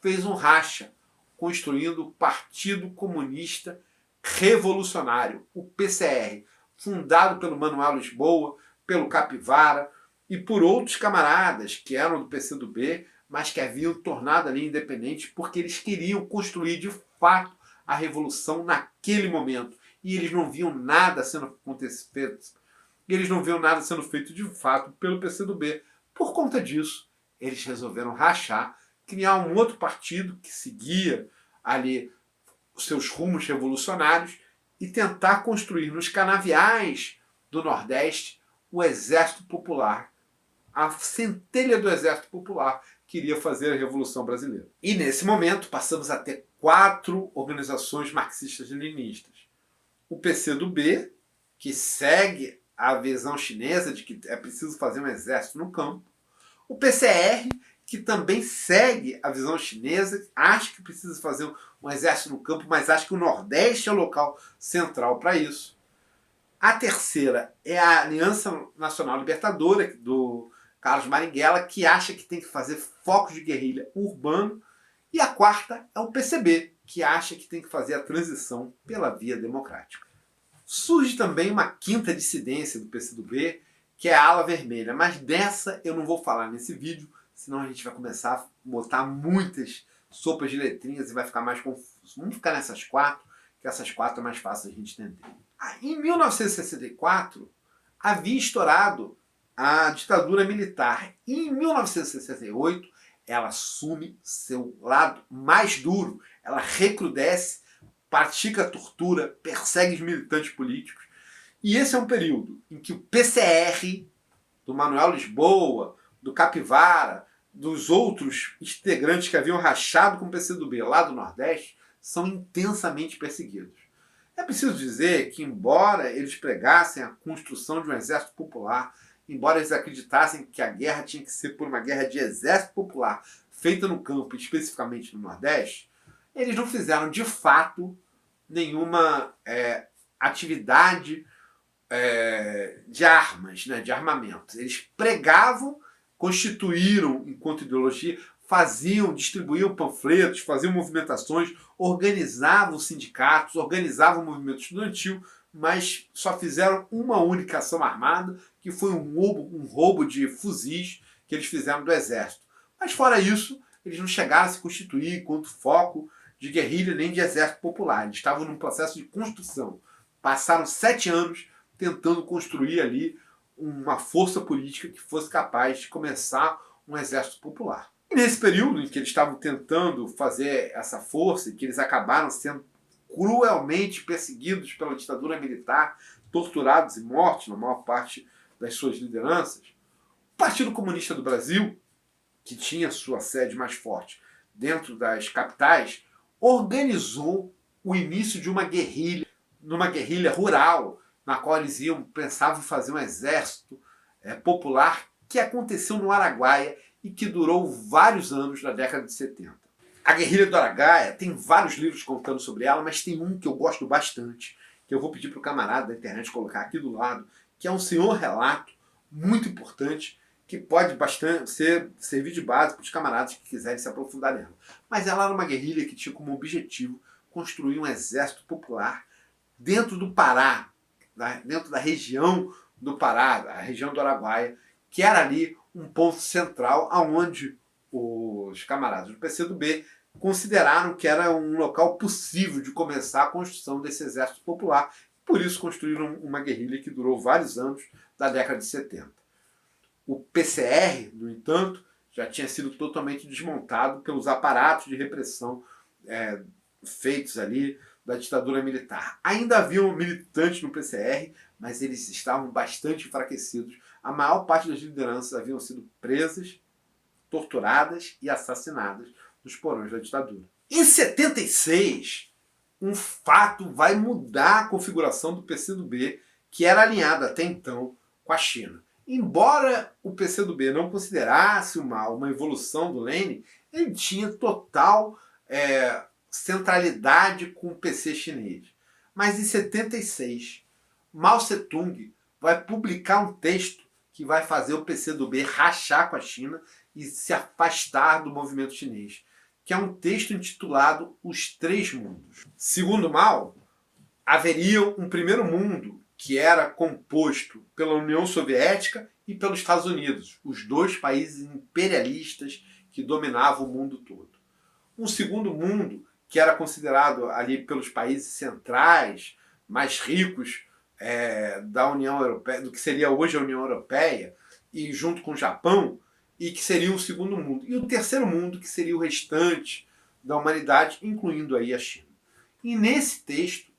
fez um racha, construindo o Partido Comunista Revolucionário, o PCR, fundado pelo Manuel Lisboa, pelo Capivara e por outros camaradas que eram do PCdoB, mas que haviam tornado ali independentes porque eles queriam construir de fato a revolução naquele momento. E eles não viam nada sendo feito. E eles não viam nada sendo feito de fato pelo PCdoB. Por conta disso, eles resolveram rachar, criar um outro partido que seguia ali os seus rumos revolucionários e tentar construir nos canaviais do Nordeste o Exército Popular. A centelha do Exército Popular queria fazer a Revolução Brasileira. E nesse momento passamos a ter 4 organizações marxistas-leninistas. O PCdoB, que segue a visão chinesa de que é preciso fazer um exército no campo. O PCR, que também segue a visão chinesa, acha que precisa fazer um exército no campo, mas acha que o Nordeste é o local central para isso. A terceira é a Aliança Nacional Libertadora, do Carlos Marighella, que acha que tem que fazer focos de guerrilha urbano. E a quarta é o PCB, que acha que tem que fazer a transição pela via democrática. Surge também uma quinta dissidência do PCdoB, que é a ala vermelha, mas dessa eu não vou falar nesse vídeo, senão a gente vai começar a botar muitas sopas de letrinhas e vai ficar mais confuso. Vamos ficar nessas 4, que essas 4 é mais fácil a gente entender. Em 1964, havia estourado a ditadura militar. E em 1968, ela assume seu lado mais duro. Ela recrudesce, pratica tortura, persegue os militantes políticos. E esse é um período em que o PCR, do Manuel Lisboa, do Capivara, dos outros integrantes que haviam rachado com o PCdoB lá do Nordeste, são intensamente perseguidos. É preciso dizer que, embora eles pregassem a construção de um exército popular, embora eles acreditassem que a guerra tinha que ser por uma guerra de exército popular feita no campo, especificamente no Nordeste, eles não fizeram de fato nenhuma atividade de armas, né, de armamento. Eles pregavam, constituíram enquanto ideologia, faziam, distribuíam panfletos, faziam movimentações, organizavam sindicatos, organizavam o movimento estudantil, mas só fizeram uma única ação armada, que foi um roubo de fuzis que eles fizeram do exército. Mas fora isso, eles não chegaram a se constituir enquanto foco de guerrilha nem de exército popular. Eles estavam num processo de construção. Passaram 7 anos tentando construir ali uma força política que fosse capaz de começar um exército popular. E nesse período em que eles estavam tentando fazer essa força e que eles acabaram sendo cruelmente perseguidos pela ditadura militar, torturados e mortos na maior parte das suas lideranças, o Partido Comunista do Brasil, que tinha sua sede mais forte dentro das capitais, organizou o início de uma guerrilha rural, na qual eles pensavam em fazer um exército popular, que aconteceu no Araguaia e que durou vários anos na década de 70. A guerrilha do Araguaia, tem vários livros contando sobre ela, mas tem um que eu gosto bastante, que eu vou pedir para o camarada da internet colocar aqui do lado, que é um senhor relato muito importante, que pode servir de base para os camaradas que quiserem se aprofundar nela. Mas ela era uma guerrilha que tinha como objetivo construir um exército popular dentro do Pará, dentro da região do Pará, a região do Araguaia, que era ali um ponto central aonde os camaradas do PCdoB consideraram que era um local possível de começar a construção desse exército popular. Por isso construíram uma guerrilha que durou vários anos, da década de 70. O PCR, no entanto, já tinha sido totalmente desmontado pelos aparatos de repressão feitos ali da ditadura militar. Ainda haviam militantes no PCR, mas eles estavam bastante enfraquecidos. A maior parte das lideranças haviam sido presas, torturadas e assassinadas nos porões da ditadura. Em 76, um fato vai mudar a configuração do PCdoB, que era alinhado até então com a China. Embora o PCdoB não considerasse uma evolução do Lênin, ele tinha total centralidade com o PC chinês. Mas em 76, Mao Tse-tung vai publicar um texto que vai fazer o PCdoB rachar com a China e se afastar do movimento chinês, que é um texto intitulado Os Três Mundos. Segundo Mao, haveria um primeiro mundo que era composto pela União Soviética e pelos Estados Unidos, os dois países imperialistas que dominavam o mundo todo. Um segundo mundo que era considerado ali pelos países centrais, mais ricos da União Europeia, do que seria hoje a União Europeia, e junto com o Japão, e que seria o segundo mundo. E o terceiro mundo, que seria o restante da humanidade, incluindo aí a China. E nesse texto,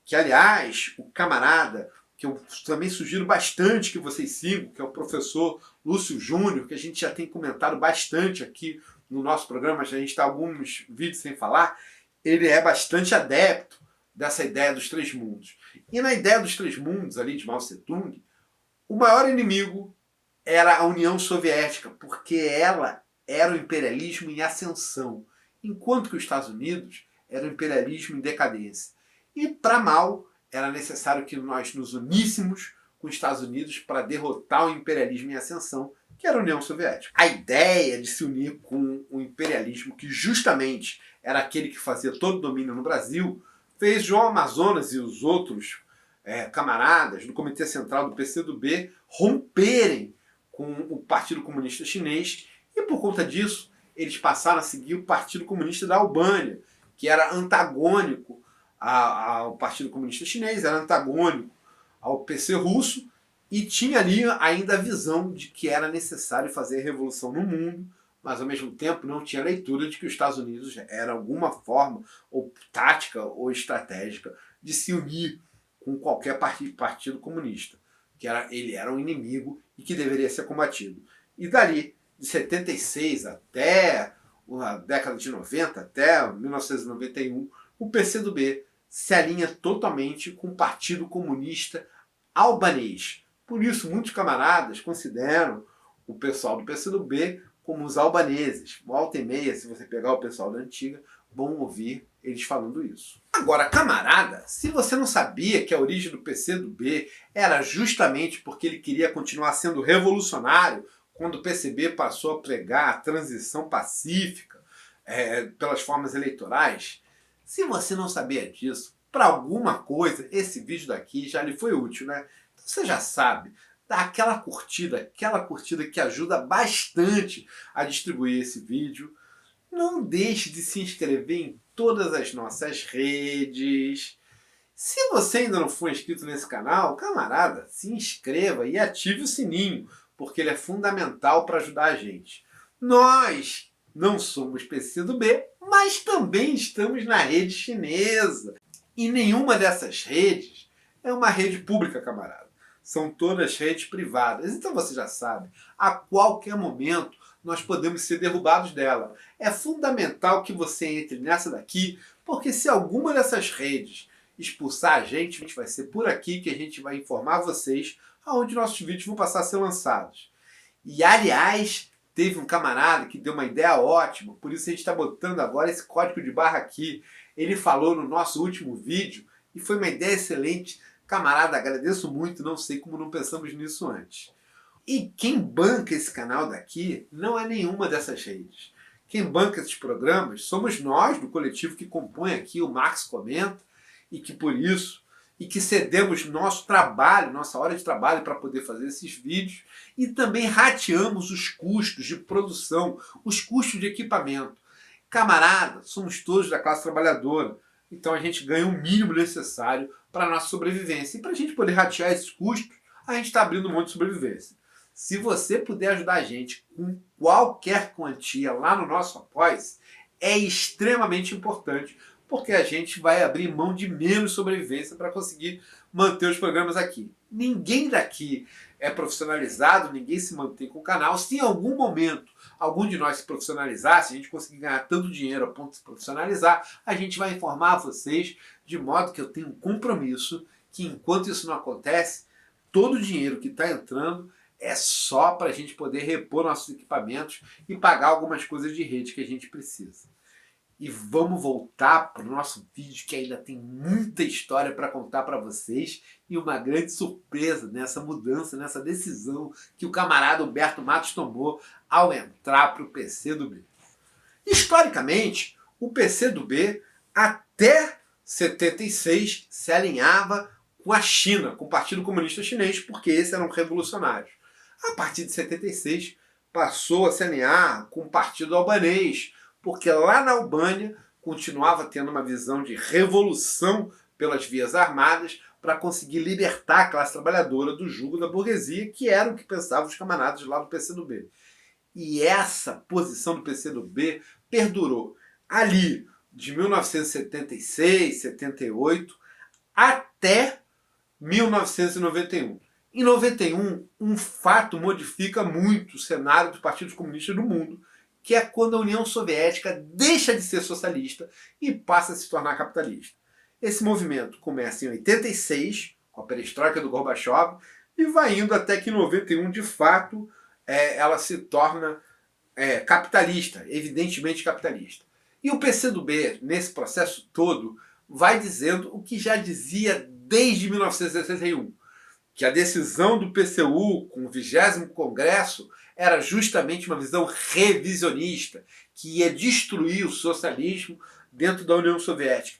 que aliás, o camarada, que eu também sugiro bastante que vocês sigam, que é o professor Lúcio Júnior, que a gente já tem comentado bastante aqui no nosso programa, já a gente está alguns vídeos sem falar, ele é bastante adepto dessa ideia dos três mundos. E na ideia dos três mundos, ali de Mao Tse-tung, o maior inimigo era a União Soviética, porque ela era o imperialismo em ascensão, enquanto que os Estados Unidos era o imperialismo em decadência. E para Mao, era necessário que nós nos uníssemos com os Estados Unidos para derrotar o imperialismo em ascensão, que era a União Soviética. A ideia de se unir com o imperialismo, que justamente era aquele que fazia todo o domínio no Brasil, fez João Amazonas e os outros camaradas do Comitê Central do PCdoB romperem com o Partido Comunista Chinês, e por conta disso eles passaram a seguir o Partido Comunista da Albânia, que era antagônico ao Partido Comunista Chinês, era antagônico ao PC russo, e tinha ali ainda a visão de que era necessário fazer revolução no mundo, mas ao mesmo tempo não tinha leitura de que os Estados Unidos era alguma forma, ou tática ou estratégica, de se unir com qualquer partido comunista, que ele era um inimigo e que deveria ser combatido. E dali, de 76 até a década de 90, até 1991, o PCdoB se alinha totalmente com o Partido Comunista Albanês. Por isso, muitos camaradas consideram o pessoal do PCdoB como os albaneses. Volta e meia, se você pegar o pessoal da antiga, vão ouvir eles falando isso. Agora, camarada, se você não sabia que a origem do PCdoB era justamente porque ele queria continuar sendo revolucionário, quando o PCB passou a pregar a transição pacífica pelas formas eleitorais, se você não sabia disso, para alguma coisa, esse vídeo daqui já lhe foi útil, né? Então você já sabe, dá aquela curtida que ajuda bastante a distribuir esse vídeo. Não deixe de se inscrever em todas as nossas redes. Se você ainda não for inscrito nesse canal, camarada, se inscreva e ative o sininho, porque ele é fundamental para ajudar a gente. Nós não somos PCdoB, mas também estamos na rede chinesa. E nenhuma dessas redes é uma rede pública, camarada. São todas redes privadas. Então você já sabe, a qualquer momento nós podemos ser derrubados dela. É fundamental que você entre nessa daqui, porque se alguma dessas redes expulsar a gente vai ser por aqui que a gente vai informar vocês aonde nossos vídeos vão passar a ser lançados. E aliás, teve um camarada que deu uma ideia ótima, por isso a gente está botando agora esse código de barra aqui. Ele falou no nosso último vídeo e foi uma ideia excelente. Camarada, agradeço muito, não sei como não pensamos nisso antes. E quem banca esse canal daqui não é nenhuma dessas redes. Quem banca esses programas somos nós, do coletivo que compõe aqui o Max Comenta, e que por isso, e que cedemos nosso trabalho, nossa hora de trabalho para poder fazer esses vídeos, e também rateamos os custos de produção, os custos de equipamento. Camarada, somos todos da classe trabalhadora, então a gente ganha o mínimo necessário para a nossa sobrevivência. E para a gente poder ratear esses custos, a gente está abrindo um monte de sobrevivência. Se você puder ajudar a gente com qualquer quantia lá no nosso Apoia-se, é extremamente importante, porque a gente vai abrir mão de menos sobrevivência para conseguir manter os programas aqui. Ninguém daqui é profissionalizado, ninguém se mantém com o canal. Se em algum momento algum de nós se profissionalizar, se a gente conseguir ganhar tanto dinheiro a ponto de se profissionalizar, a gente vai informar vocês, de modo que eu tenho um compromisso que enquanto isso não acontece, todo o dinheiro que está entrando é só para a gente poder repor nossos equipamentos e pagar algumas coisas de rede que a gente precisa. E vamos voltar para o nosso vídeo, que ainda tem muita história para contar para vocês e uma grande surpresa nessa mudança, nessa decisão que o camarada Humberto Matos tomou ao entrar para o PCdoB. Historicamente, o PCdoB até 76 se alinhava com a China, com o Partido Comunista Chinês, porque esses eram revolucionários. A partir de 76 passou a se alinhar com o Partido Albanês, porque lá na Albânia continuava tendo uma visão de revolução pelas vias armadas para conseguir libertar a classe trabalhadora do jugo da burguesia, que era o que pensavam os camaradas lá do PCdoB. E essa posição do PCdoB perdurou ali de 1976, 78 até 1991. Em 91, um fato modifica muito o cenário dos partidos comunistas no mundo, que é quando a União Soviética deixa de ser socialista e passa a se tornar capitalista. Esse movimento começa em 86, com a perestroika do Gorbachev, e vai indo até que em 91, de fato, ela se torna capitalista, evidentemente capitalista. E o PCdoB, nesse processo todo, vai dizendo o que já dizia desde 1961, que a decisão do PCU com o 20º Congresso era justamente uma visão revisionista, que ia destruir o socialismo dentro da União Soviética,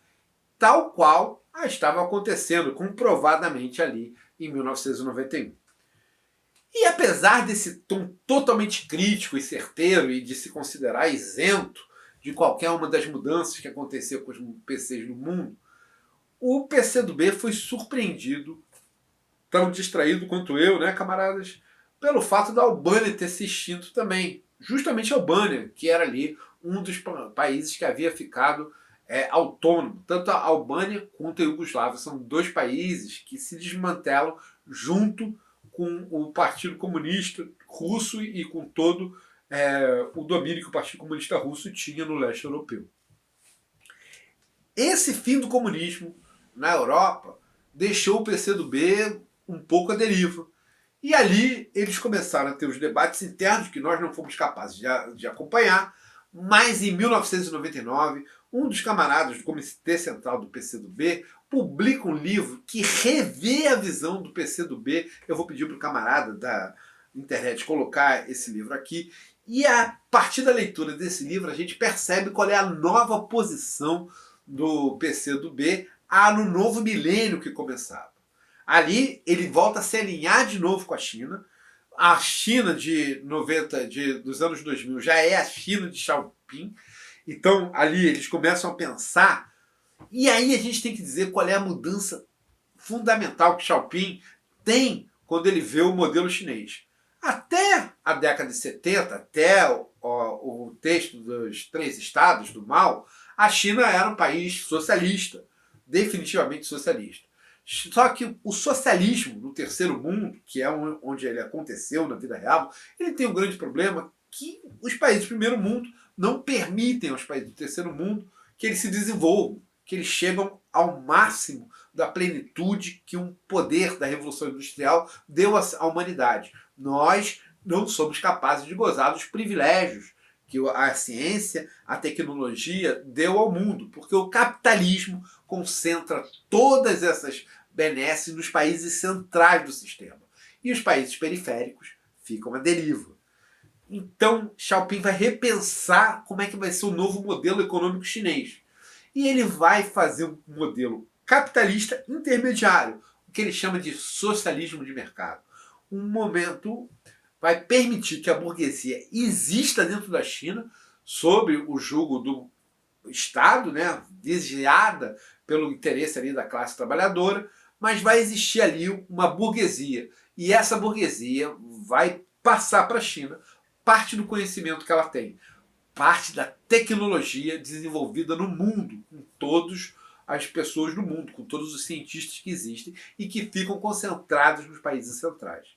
tal qual estava acontecendo comprovadamente ali em 1991. E apesar desse tom totalmente crítico e certeiro e de se considerar isento de qualquer uma das mudanças que aconteceu com os PCs no mundo, o PCdoB foi surpreendido, tão distraído quanto eu, né, camaradas, pelo fato da Albânia ter se extinto também. Justamente a Albânia, que era ali um dos países que havia ficado autônomo. Tanto a Albânia quanto a Iugoslávia são dois países que se desmantelam junto com o Partido Comunista Russo e com todo o domínio que o Partido Comunista Russo tinha no leste europeu. Esse fim do comunismo na Europa deixou o PCdoB um pouco à deriva. E ali eles começaram a ter os debates internos que nós não fomos capazes de acompanhar, mas em 1999, um dos camaradas do Comitê Central do PCdoB publica um livro que revê a visão do PCdoB. Eu vou pedir para o camarada da internet colocar esse livro aqui. E a partir da leitura desse livro a gente percebe qual é a nova posição do PCdoB no novo milênio que começava. Ali ele volta a se alinhar de novo com a China. A China dos anos 2000 já é a China de Xiaoping. Então ali eles começam a pensar. E aí a gente tem que dizer qual é a mudança fundamental que Xiaoping tem quando ele vê o modelo chinês. Até a década de 70, até o texto dos 3 estados do Mao, a China era um país socialista, definitivamente socialista. Só que o socialismo no terceiro mundo, que é onde ele aconteceu na vida real, ele tem um grande problema que os países do primeiro mundo não permitem aos países do terceiro mundo que eles se desenvolvam, que eles chegam ao máximo da plenitude que um poder da Revolução Industrial deu à humanidade. Nós não somos capazes de gozar dos privilégios que a ciência, a tecnologia deu ao mundo, porque o capitalismo concentra todas essas benesses nos países centrais do sistema. E os países periféricos ficam à deriva. Então, Xiaoping vai repensar como é que vai ser o novo modelo econômico chinês. E ele vai fazer um modelo capitalista intermediário, o que ele chama de socialismo de mercado. Um momento vai permitir que a burguesia exista dentro da China, sob o jugo do Estado, né, desviada pelo interesse ali da classe trabalhadora, mas vai existir ali uma burguesia. E essa burguesia vai passar para a China parte do conhecimento que ela tem, parte da tecnologia desenvolvida no mundo, com todas as pessoas do mundo, com todos os cientistas que existem e que ficam concentrados nos países centrais.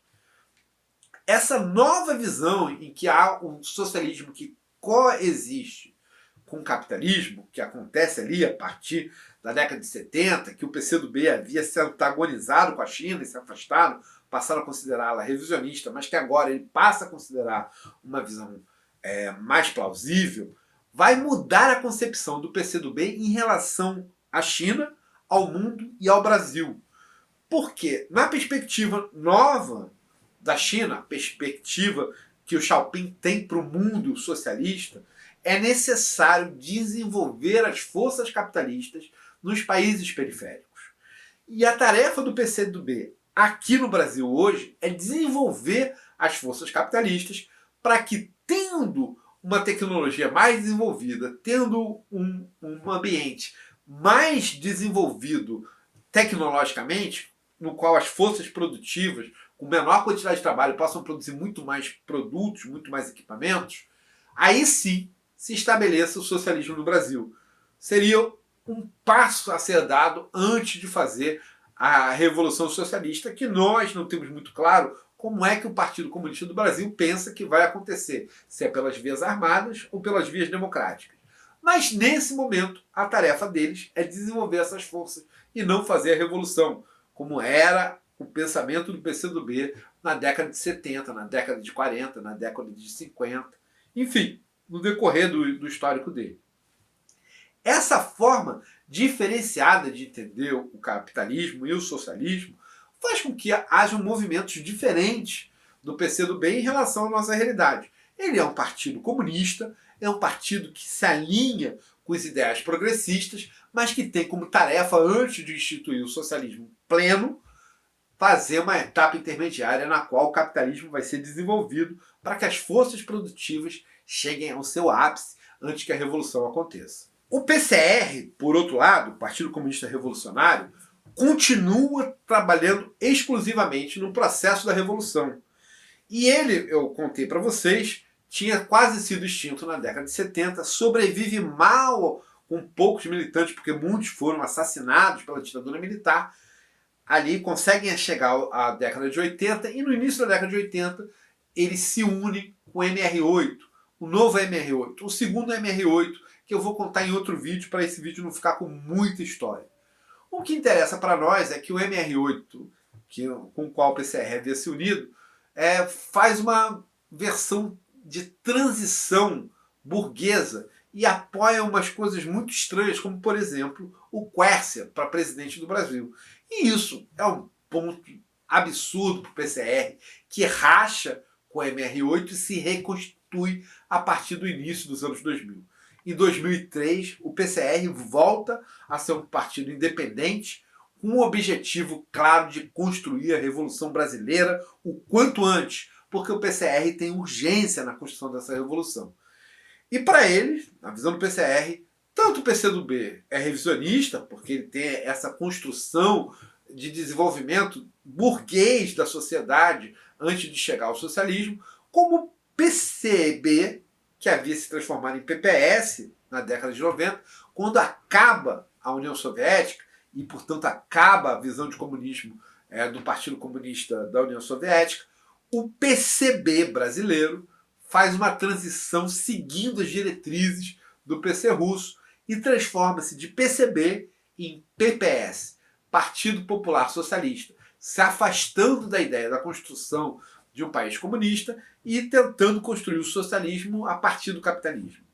Essa nova visão em que há um socialismo que coexiste com o capitalismo, que acontece ali a partir da década de 70, que o PCdoB havia se antagonizado com a China e se afastado, passaram a considerá-la revisionista, mas que agora ele passa a considerar uma visão mais plausível, vai mudar a concepção do PCdoB em relação à China, ao mundo e ao Brasil. Porque, na perspectiva nova da China, a perspectiva que o Xiaoping tem para o mundo socialista, é necessário desenvolver as forças capitalistas nos países periféricos. E a tarefa do PCdoB aqui no Brasil hoje é desenvolver as forças capitalistas para que, tendo uma tecnologia mais desenvolvida, tendo um ambiente mais desenvolvido tecnologicamente, no qual as forças produtivas, com menor quantidade de trabalho, possam produzir muito mais produtos, muito mais equipamentos, aí sim se estabeleça o socialismo no Brasil. Seria um passo a ser dado antes de fazer a Revolução Socialista, que nós não temos muito claro como é que o Partido Comunista do Brasil pensa que vai acontecer, se é pelas vias armadas ou pelas vias democráticas. Mas, nesse momento, a tarefa deles é desenvolver essas forças e não fazer a revolução, como era o pensamento do PCdoB na década de 70, na década de 40, na década de 50, enfim, no decorrer do histórico dele. Essa forma diferenciada de entender o capitalismo e o socialismo faz com que hajam movimentos diferentes do PCdoB em relação à nossa realidade. Ele é um partido comunista, é um partido que se alinha com os ideais progressistas, mas que tem como tarefa, antes de instituir o socialismo pleno, fazer uma etapa intermediária na qual o capitalismo vai ser desenvolvido para que as forças produtivas cheguem ao seu ápice antes que a revolução aconteça. O PCR, por outro lado, o Partido Comunista Revolucionário, continua trabalhando exclusivamente no processo da revolução. E ele, eu contei para vocês, tinha quase sido extinto na década de 70, sobrevive mal com poucos militantes, porque muitos foram assassinados pela ditadura militar. Ali conseguem chegar à década de 80, e no início da década de 80 ele se une com o MR8, o novo MR8, o segundo MR8, que eu vou contar em outro vídeo, para esse vídeo não ficar com muita história. O que interessa para nós é que o MR8, com o qual o PCR havia se unido, faz uma versão de transição burguesa e apoia umas coisas muito estranhas, como, por exemplo, o Quércia para presidente do Brasil. E isso é um ponto absurdo para o PCR, que racha com o MR8 e se reconstitui a partir do início dos anos 2000. Em 2003, o PCR volta a ser um partido independente, com o objetivo claro de construir a Revolução Brasileira o quanto antes, porque o PCR tem urgência na construção dessa revolução. E para eles, na visão do PCR, tanto o PCdoB é revisionista, porque ele tem essa construção de desenvolvimento burguês da sociedade antes de chegar ao socialismo, como o PCB, que havia se transformado em PPS na década de 90, quando acaba a União Soviética e, portanto, acaba a visão de comunismo do Partido Comunista da União Soviética, o PCB brasileiro faz uma transição seguindo as diretrizes do PC russo e transforma-se de PCB em PPS, Partido Popular Socialista, se afastando da ideia da construção de um país comunista e tentando construir o socialismo a partir do capitalismo.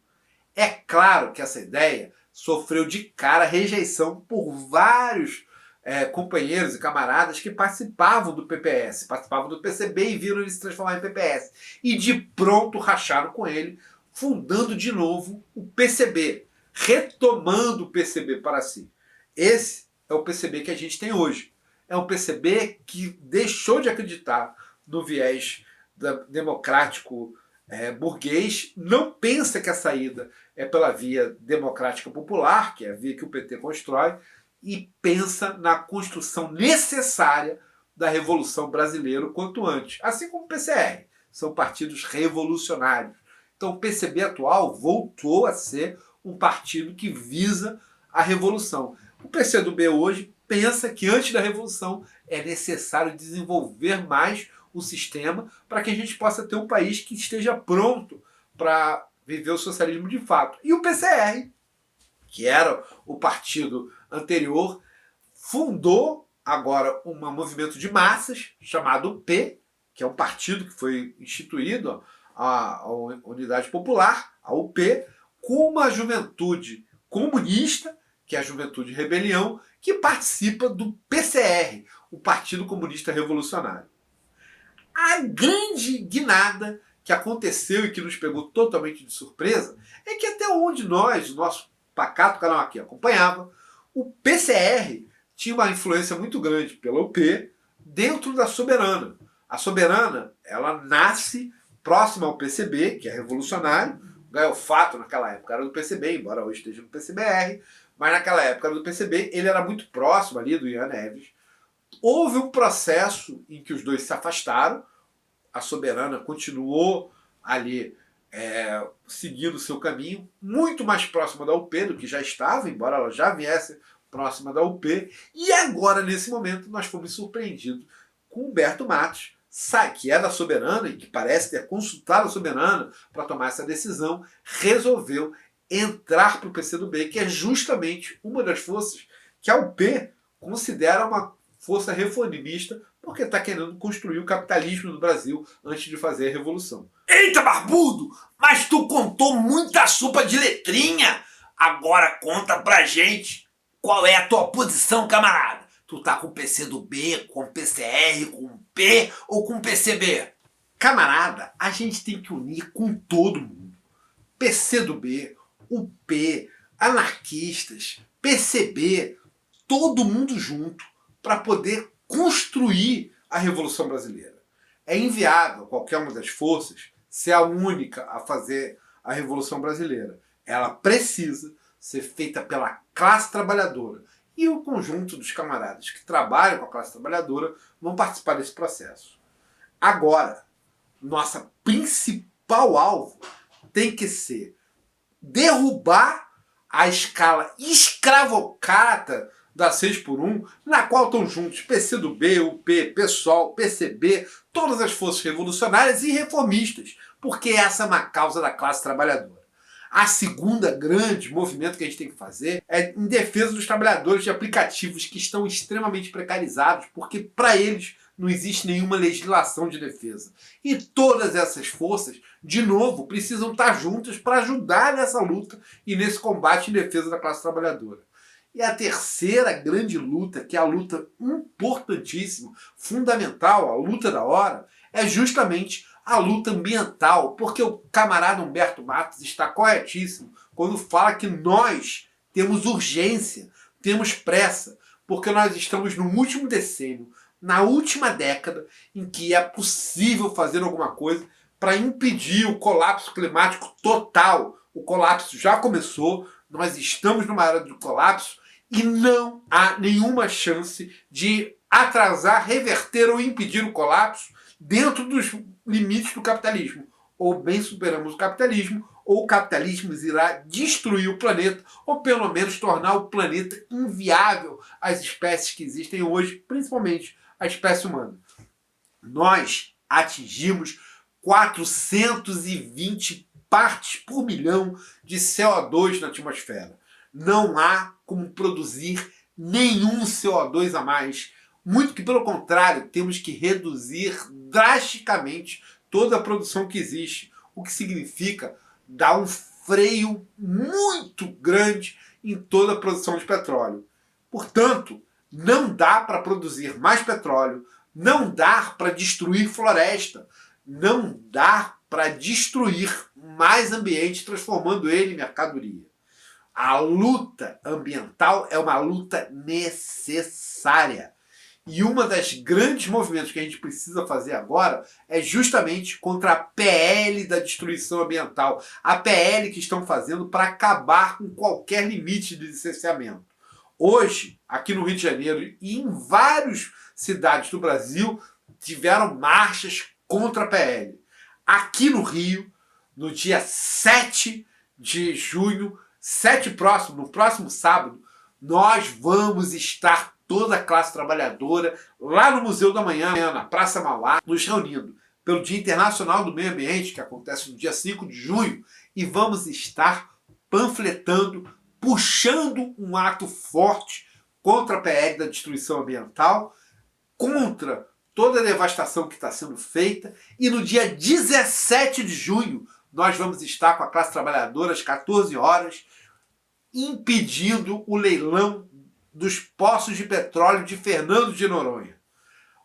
É claro que essa ideia sofreu de cara rejeição por vários companheiros e camaradas que participavam do PPS, participavam do PCB e viram ele se transformar em PPS. E de pronto racharam com ele, fundando de novo o PCB, retomando o PCB para si. Esse é o PCB que a gente tem hoje. É um PCB que deixou de acreditar no viés democrático burguês, não pensa que a saída é pela via democrática popular, que é a via que o PT constrói, e pensa na construção necessária da Revolução Brasileira o quanto antes. Assim como o PCR. São partidos revolucionários. Então o PCB atual voltou a ser um partido que visa a revolução. O PCdoB hoje pensa que antes da revolução é necessário desenvolver mais o sistema para que a gente possa ter um país que esteja pronto para viver o socialismo de fato. E o PCR, que era o partido anterior, fundou agora um movimento de massas chamado UP, que é um partido que foi instituído, a Unidade Popular, a UP, com uma juventude comunista, que é a Juventude Rebelião, que participa do PCR, o Partido Comunista Revolucionário. A grande guinada que aconteceu e que nos pegou totalmente de surpresa é que até onde nós, o nosso pacato canal aqui, acompanhava, o PCR tinha uma influência muito grande pela UP dentro da Soberana. A Soberana, ela nasce próxima ao PCB, que é revolucionário. O Gael Fato, naquela época, era do PCB, embora hoje esteja no PCBR, mas naquela época era do PCB, ele era muito próximo ali do Ian Neves. Houve um processo em que os dois se afastaram, a Soberana continuou ali seguindo o seu caminho, muito mais próxima da UP do que já estava, embora ela já viesse próxima da UP, e agora, nesse momento, nós fomos surpreendidos com Humberto Matos, que é da Soberana e que parece ter consultado a Soberana para tomar essa decisão, resolveu entrar para o PCdoB, que é justamente uma das forças que a UP considera uma força reformista, porque está querendo construir o capitalismo no Brasil antes de fazer a revolução. Eita, barbudo! Mas tu contou muita sopa de letrinha! Agora conta pra gente qual é a tua posição, camarada. Tu tá com o PCdoB, com o PCR, com o P ou com o PCB? Camarada, a gente tem que unir com todo mundo. PCdoB, UP, anarquistas, PCB, todo mundo junto para poder construir a Revolução Brasileira. É inviável qualquer uma das forças ser a única a fazer a Revolução Brasileira. Ela precisa ser feita pela classe trabalhadora. E o conjunto dos camaradas que trabalham com a classe trabalhadora vão participar desse processo. Agora, nossa principal alvo tem que ser derrubar a escala escravocrata da 6x1, na qual estão juntos PCdoB, UP, PSOL, PCB, todas as forças revolucionárias e reformistas, porque essa é uma causa da classe trabalhadora. A segunda grande movimento que a gente tem que fazer é em defesa dos trabalhadores de aplicativos que estão extremamente precarizados, porque para eles não existe nenhuma legislação de defesa. E todas essas forças, de novo, precisam estar juntas para ajudar nessa luta e nesse combate em defesa da classe trabalhadora. E a terceira grande luta, que é a luta importantíssima, fundamental, a luta da hora, é justamente a luta ambiental, porque o camarada Humberto Matos está corretíssimo quando fala que nós temos urgência, temos pressa, porque nós estamos no último decênio, na última década, em que é possível fazer alguma coisa para impedir o colapso climático total. O colapso já começou, nós estamos numa era de colapso e não há nenhuma chance de atrasar, reverter ou impedir o colapso dentro dos limites do capitalismo. Ou bem superamos o capitalismo, ou o capitalismo irá destruir o planeta, ou pelo menos tornar o planeta inviável às espécies que existem hoje, principalmente a espécie humana. Nós atingimos 420 partes por milhão de CO2 na atmosfera. Não há como produzir nenhum CO2 a mais. Muito que pelo contrário, temos que reduzir drasticamente toda a produção que existe, o que significa dar um freio muito grande em toda a produção de petróleo. Portanto, não dá para produzir mais petróleo, não dá para destruir floresta, não dá para destruir mais ambiente, transformando ele em mercadoria. A luta ambiental é uma luta necessária. E uma das grandes movimentos que a gente precisa fazer agora é justamente contra a PL da destruição ambiental. A PL que estão fazendo para acabar com qualquer limite de licenciamento. Hoje, aqui no Rio de Janeiro e em várias cidades do Brasil, tiveram marchas contra a PL. Aqui no Rio, no dia 7 de junho, no próximo sábado, nós vamos estar toda a classe trabalhadora lá no Museu da Manhã, na Praça Mauá, nos reunindo pelo Dia Internacional do Meio Ambiente, que acontece no dia 5 de junho, e vamos estar panfletando, puxando um ato forte contra a PL da destruição ambiental, contra toda a devastação que está sendo feita, e no dia 17 de junho nós vamos estar com a classe trabalhadora às 14 horas, impedindo o leilão dos poços de petróleo de Fernando de Noronha.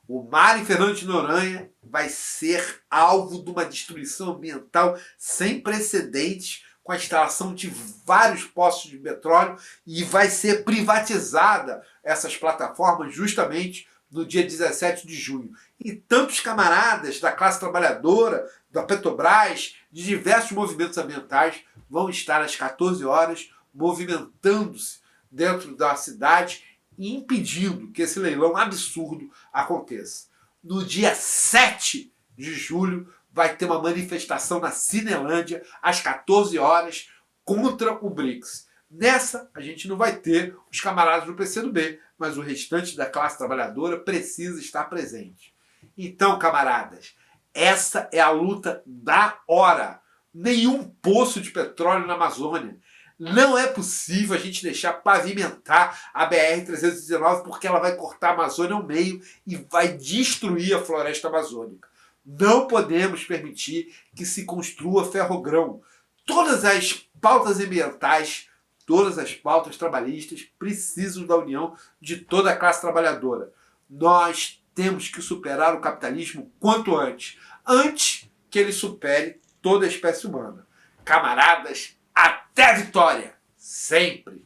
O mar em Fernando de Noronha vai ser alvo de uma destruição ambiental sem precedentes, com a instalação de vários poços de petróleo, e vai ser privatizada essas plataformas justamente no dia 17 de junho. E tantos camaradas da classe trabalhadora, da Petrobras, de diversos movimentos ambientais vão estar às 14 horas movimentando-se dentro da cidade e impedindo que esse leilão absurdo aconteça. No dia 7 de julho vai ter uma manifestação na Cinelândia às 14 horas contra o BRICS. Nessa a gente não vai ter os camaradas do PCdoB, mas o restante da classe trabalhadora precisa estar presente. Então, camaradas, essa é a luta da hora. Nenhum poço de petróleo na Amazônia. Não é possível a gente deixar pavimentar a BR-319 porque ela vai cortar a Amazônia ao meio e vai destruir a floresta amazônica. Não podemos permitir que se construa ferrogrão. Todas as pautas ambientais, todas as pautas trabalhistas precisam da união de toda a classe trabalhadora. Nós temos que superar o capitalismo quanto antes que ele supere toda a espécie humana. Camaradas, até a vitória! Sempre!